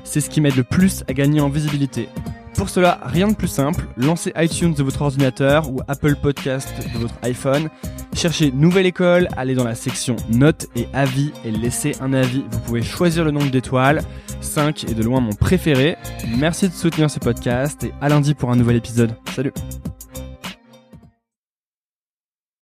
C'est ce qui m'aide le plus à gagner en visibilité. Pour cela, rien de plus simple, lancez iTunes de votre ordinateur ou Apple Podcast de votre iPhone, cherchez Nouvelle École, allez dans la section Notes et Avis et laissez un avis. Vous pouvez choisir le nombre d'étoiles, 5 est de loin mon préféré. Merci de soutenir ce podcast et à lundi pour un nouvel épisode. Salut!